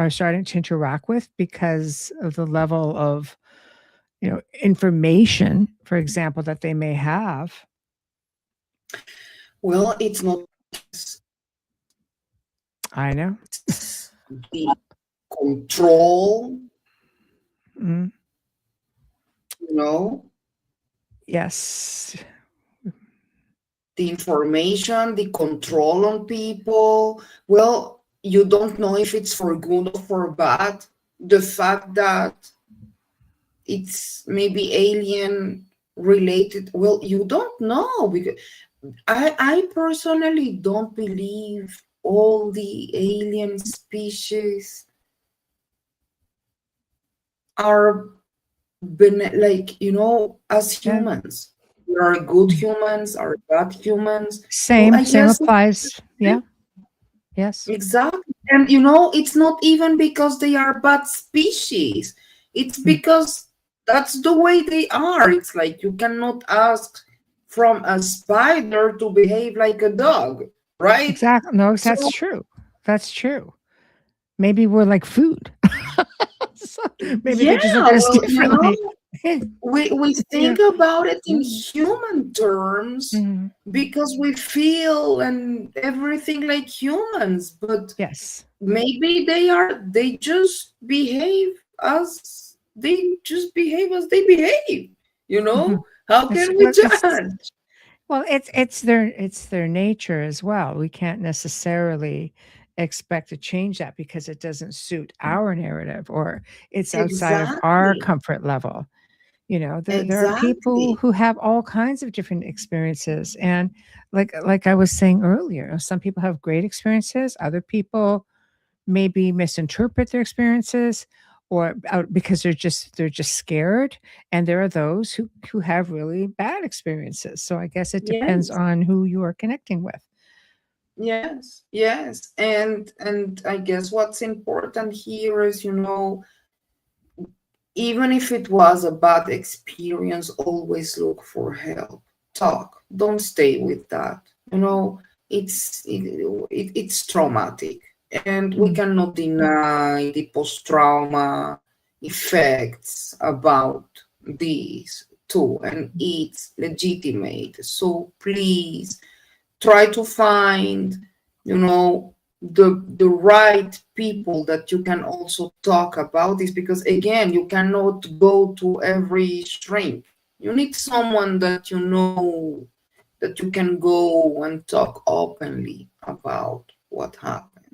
starting to interact with because of the level of information, for example, that they may have? Well, it's not I know. the control, Mm, you know, yes. the information, the control on people. Well, you don't know if it's for good or for bad. The fact that it's maybe alien related, well, you don't know, because I personally don't believe all the alien species are like, as Yeah. humans. There are good Mm. humans, are bad humans. Well, Same I same guess applies. Yeah. Yes. exactly. And it's not even because they are bad species. It's Mm. because that's the way they are. It's like you cannot ask from a spider to behave like a dog, right? Exactly. No, that's So true. That's true. Maybe we're like food. So, maybe they just look yeah, at us well, differently. we Yeah. think about it in Mm, human terms mhm. because we feel and everything like humans, but Yes. maybe they just behave as they behave. Mhm. How It's can we well, it's judge? well, it's their nature as well. We can't necessarily expect to change that because it doesn't suit our narrative or it's outside of our Exactly. comfort level. There are people Exactly. who have all kinds of different experiences, and like I was saying earlier, some people have great experiences, other people maybe misinterpret their experiences or because they're just scared, and there are those who have really bad experiences. So I guess it depends Yes. on who you are connecting with. Yes. Yes. And I guess what's important here is, even if it was a bad experience, always look for help. Talk. Don't stay with that. It's traumatic, and we Mm, cannot deny the post-trauma effects about these too, and it's legitimate. So please try to find the right people that you can also talk about this, because again, you cannot go to every shrink. You need someone that you can go and talk openly about what happened.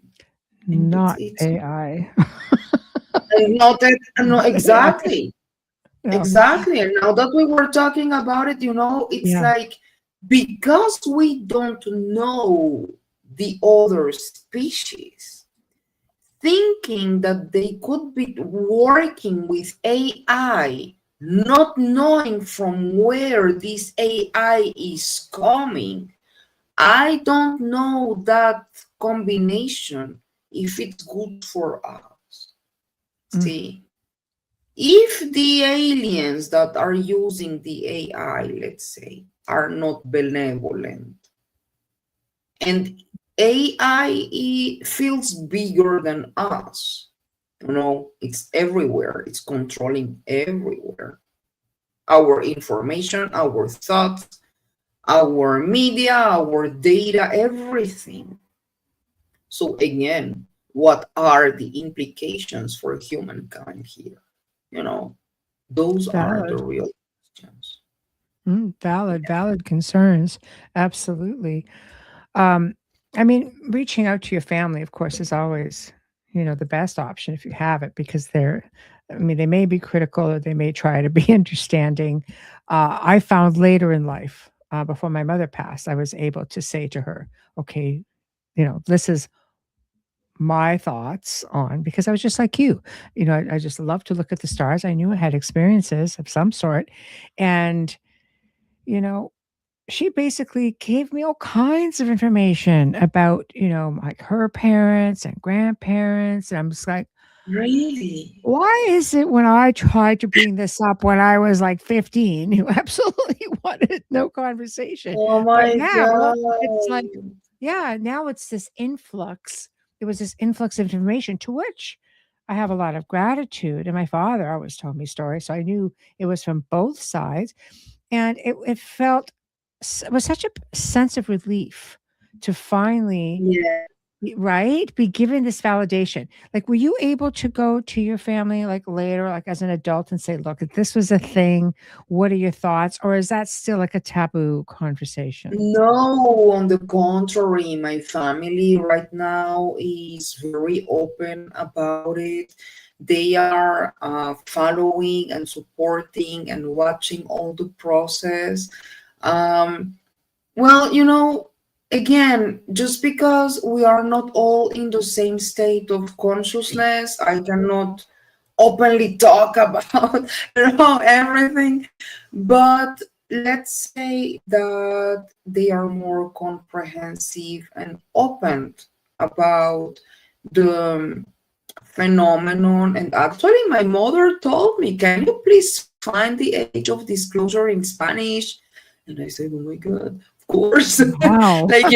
And not it's AI. and not that no, Not AI. exactly. No. Exactly. And now that we were talking about it, it's Yeah. like, because we don't know the other species, thinking that they could be working with AI, not knowing from where this AI is coming. I don't know that combination if it's good for us. See, if the aliens that are using the AI, let's say, are not benevolent, and AI feels bigger than us, it's everywhere, it's controlling everywhere. Our information, our thoughts, our media, our data, everything. So again, what are the implications for humankind here? Those are the Valid. real questions. Valid concerns. Absolutely. Um, I mean, reaching out to your family, of course, is always, the best option if you have it, because they may be critical or they may try to be understanding. I found later in life, before my mother passed, I was able to say to her, okay, this is my thoughts on, because I was just like you. I just love to look at the stars. I knew I had experiences of some sort. And, you know, she basically gave me all kinds of information about, like her parents and grandparents. And I'm just like, Really? why is it when I tried to bring this up when I was like 15, you absolutely wanted no conversation? Oh But my now it's like, God. yeah, now it's this influx. There was this influx of information to which I have a lot of gratitude. And my father always told me stories. So I knew it was from both sides. And it felt, it was such a sense of relief to finally, Yeah. right, be given this validation. Like, were you able to go to your family like later, like as an adult, and say, look, if this was a thing, what are your thoughts? Or is that still like a taboo conversation? No, on the contrary, my family right now is very open about it. They are following and supporting and watching all the process. Um, well, again, just because we are not all in the same state of consciousness, I cannot openly talk about everything, but let's say that they are more comprehensive and open about the phenomenon. And actually my mother told me, can you please find the age of disclosure in Spanish? And I said, oh my God, of course. Wow. Like,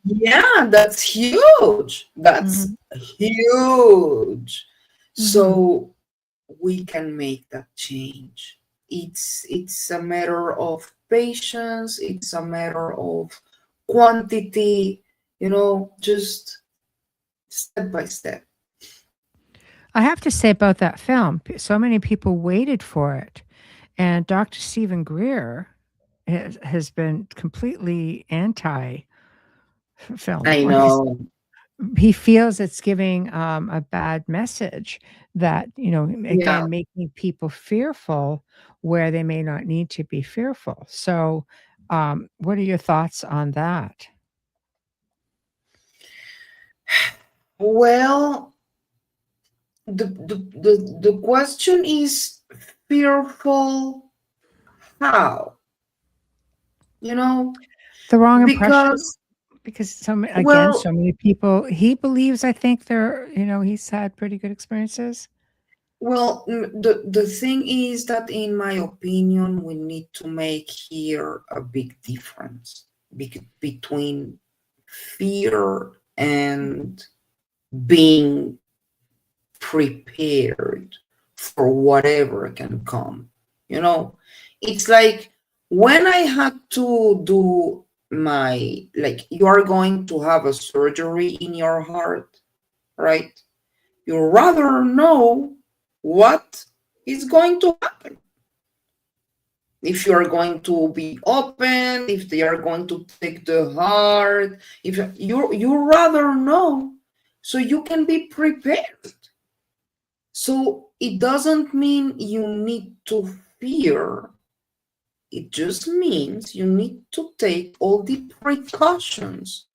yeah, that's huge. That's Mhm, huge. mhm. So we can make that change. It's a matter of patience, it's a matter of quantity, just step by step. I have to say about that film, so many people waited for it. And Dr. Stephen Greer has been completely anti film. I know. He feels it's giving a bad message that, Yeah. again, making people fearful where they may not need to be fearful. So, what are your thoughts on that? Well, the question is fearful how? You know, The wrong impression, because, because well, so many people, he believes, I think he's had pretty good experiences. the thing is that, in my opinion, we need to make here a big difference between fear and being prepared for whatever can come. You know, it's like when I had to do like, you are going to have a surgery in your heart, right? You rather know what is going to happen. If you are going to be open, if they are going to take the heart, if you rather know, so you can be prepared. So it doesn't mean you need to fear. It just means you need to take all the precautions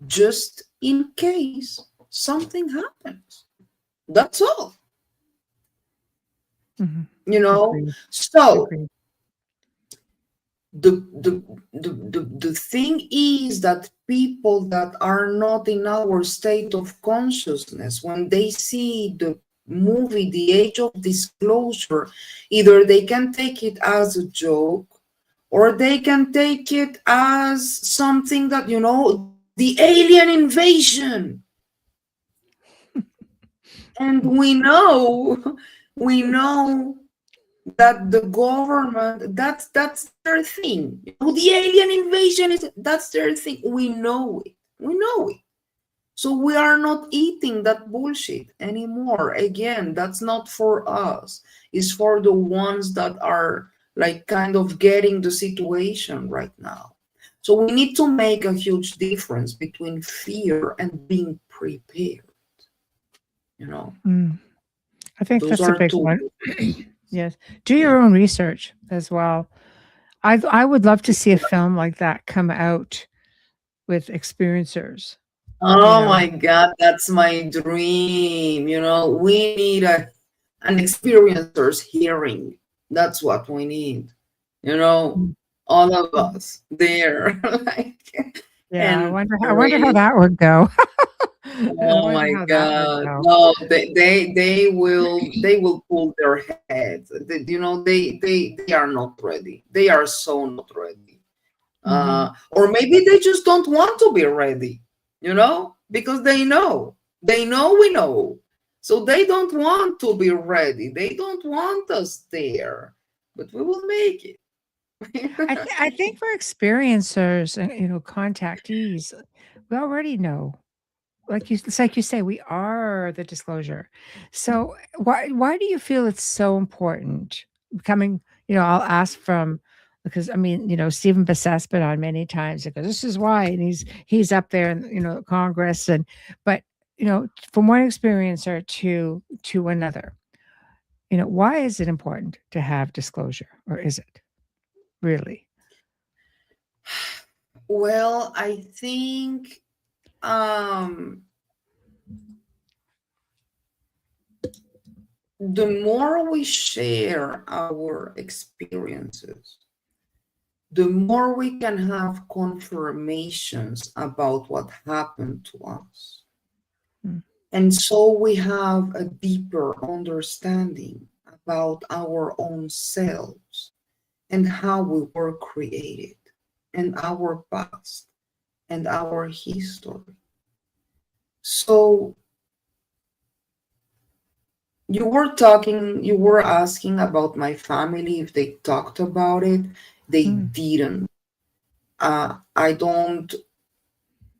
just in case. something happens. That's all. Mhm. You know, Agreed. so Agreed. the thing is that people that are not in our state of consciousness, when they see the movie The Age of Disclosure, either they can take it as a joke, or they can take it as something that, the alien invasion. And we know that the government, that's their thing. The alien invasion that's their thing. We know it. We know it. So we are not eating that bullshit anymore. Again, that's not for us. It's for the ones that are like kind of getting the situation right now. So we need to make a huge difference between fear and being prepared. Mm. I think Those that's a are big two. one. Yes. Do Yeah. your own research as well. I would love to see a film like that come out with experiencers, you Oh know. my God, that's my dream. We need an experiencers hearing. That's what we need. You know, Mm. all of Mhm. us there, like, Yeah, and I wonder how really, that would go. I oh wonder my how that would God, go. no, they will pull their heads. They are not ready. They are so not ready. Mhm. Or maybe they just don't want to be ready, because they know we know. So they don't want to be ready. They don't want us there, but we will make it. I think for experiencers and, contactees, we already know. It's like you say, we are the disclosure. So why do you feel it's so important? Coming, I'll ask from because I mean, Stephen Bassett's been on many times because this is why, and he's up there in Congress, and but from one experiencer to another, why is it important to have disclosure, or is it really? Well, I think the more we share our experiences, the more we can have confirmations about what happened to us. Mm, And so we have a deeper understanding about our own selves and how we were created, and our past and our history. So you were asking about my family, if they talked about it. They mm. didn't. I don't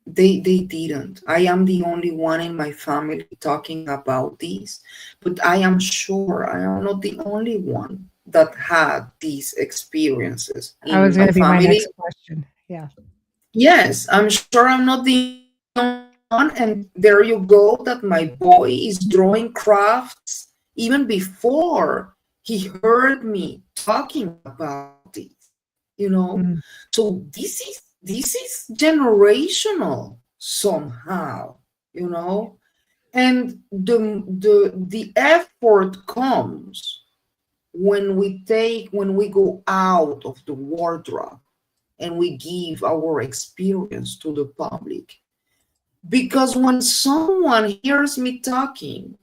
they didn't. I am the only one in my family talking about this, but I am sure I am not the only one that had these experiences That was in going my to be my family. next question. Yeah. Yes, I'm sure I'm not the only one. And there you go, that my boy is drawing crafts even before he heard me talking about it. You know, Mm, so this is generational somehow. And the effort comes when we go out of the wardrobe and we give our experience to the public. Because when someone hears me talking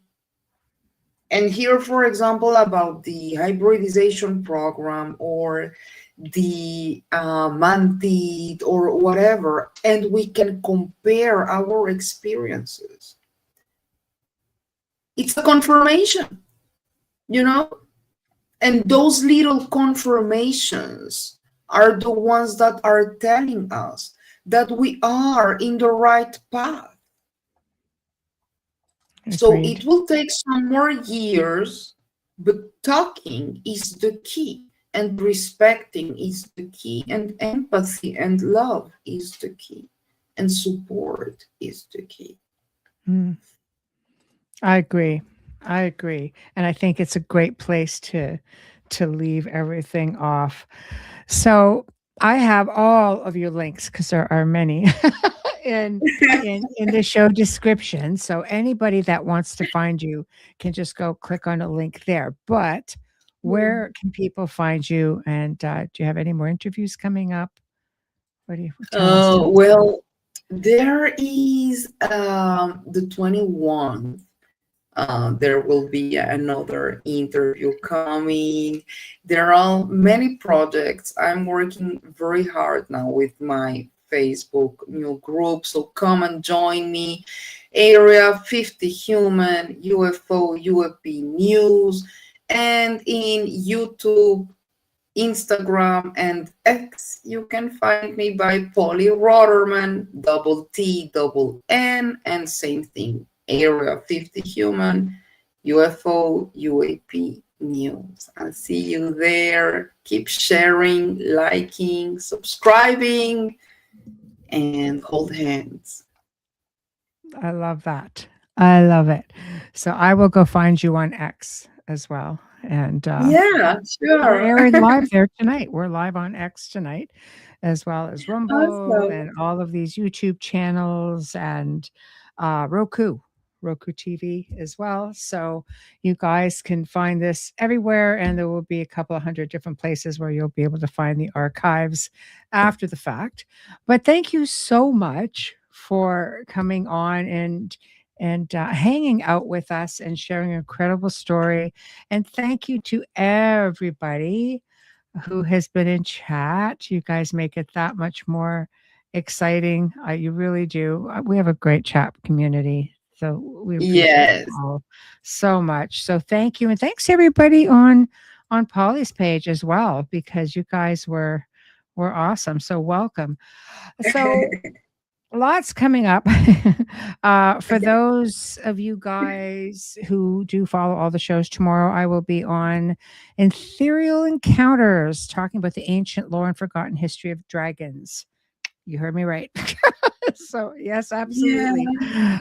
and hear, for example, about the hybridization program or the Mantis or whatever, and we can compare our experiences, it's a confirmation, you know? And those little confirmations are the ones that are telling us that we are in the right path. So agreed. it will take some more years, but talking is the key, and respecting is the key, and empathy and love is the key, and support is the key. Mm, I agree. I agree. And I think it's a great place to leave everything off. So I have all of your links because there are many in in the show description. So anybody that wants to find you can just go click on a link there. But where can people find you? And do you have any more interviews coming up? What do you tell us? Well, there is the 21st. There will be another interview coming. There are many projects. I'm working very hard now with my Facebook new group. So come and join me. Area 50 Human, UFO, UAP News, and in YouTube, Instagram, and X, you can find me by Poly Rottermann, double T, double N, and same thing, Area 50 Human, UFO, UAP News. I'll see you there. Keep sharing, liking, subscribing, and hold hands. I love that. I love it. So I will go find you on X as well. And Yeah, we're sure. airing live there tonight. We're live on X tonight, as well as Rumble Awesome. and all of these YouTube channels and Roku TV as well. So you guys can find this everywhere, and there will be a couple of hundred different places where you'll be able to find the archives after the fact. But thank you so much for coming on and hanging out with us and sharing an incredible story. And thank you to everybody who has been in chat. You guys make it that much more exciting. You really do. We have a great chat community. So we appreciate Yes. you all so much. So thank you. And thanks everybody on Polly's page as well, because you guys were awesome. So welcome. So lots coming up. For those of you guys who do follow all the shows, tomorrow I will be on Ethereal Encounters, talking about the ancient lore and forgotten history of dragons. You heard me right. So yes, absolutely. Yeah.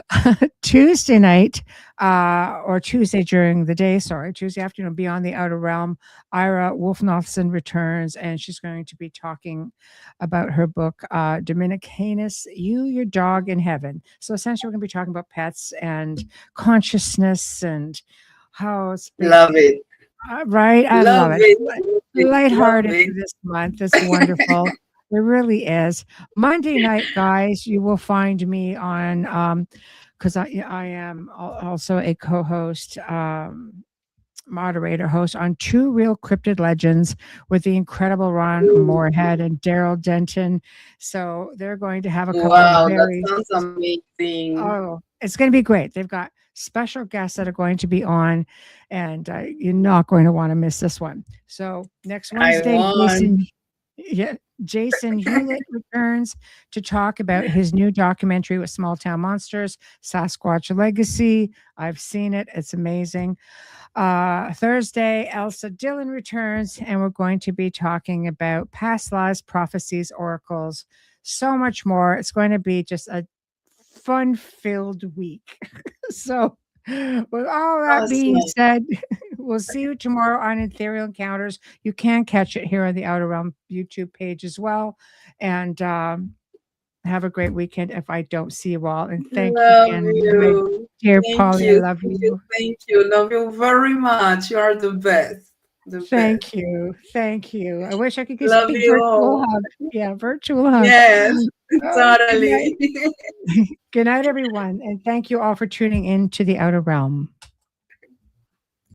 Tuesday night, or Tuesday during the day, Tuesday afternoon, Beyond the Outer Realm, Ira Wolfnothson returns, and she's going to be talking about her book, Dominicanus, You, Your Dog in Heaven. So essentially, we're going to be talking about pets and consciousness and how it's Love it. right. I Love love it. it. Lighthearted Love for it. this month. It's wonderful. It really is. Monday night, guys, you will find me on because I am also a co-host, moderator, host on Two Real Cryptid Legends with the incredible Ron Moorhead and Daryl Denton. So they're going to have a couple Wow, of very that sounds amazing. oh, it's going to be great. They've got special guests that are going to be on, and you're not going to want to miss this one. So next Wednesday, Jason Hewlett returns to talk about his new documentary with Small Town Monsters, Sasquatch Legacy. I've seen it. It's amazing. Thursday, Elsa Dillon returns, and we're going to be talking about past lives, prophecies, oracles, so much more. It's going to be just a fun-filled week. So with all that being said, we'll see you tomorrow on Ethereal Encounters. You can catch it here on the Outer Realm YouTube page as well. And have a great weekend if I don't see you all. And thank you again, my dear Polly. I love you. Thank you. Love you very much. You are the best. Thank you. Thank you. I wish I could give Love you you virtual all. hug. Yeah, virtual hug. Yes, Good totally. night. Good night, everyone. And thank you all for tuning in to the Outer Realm.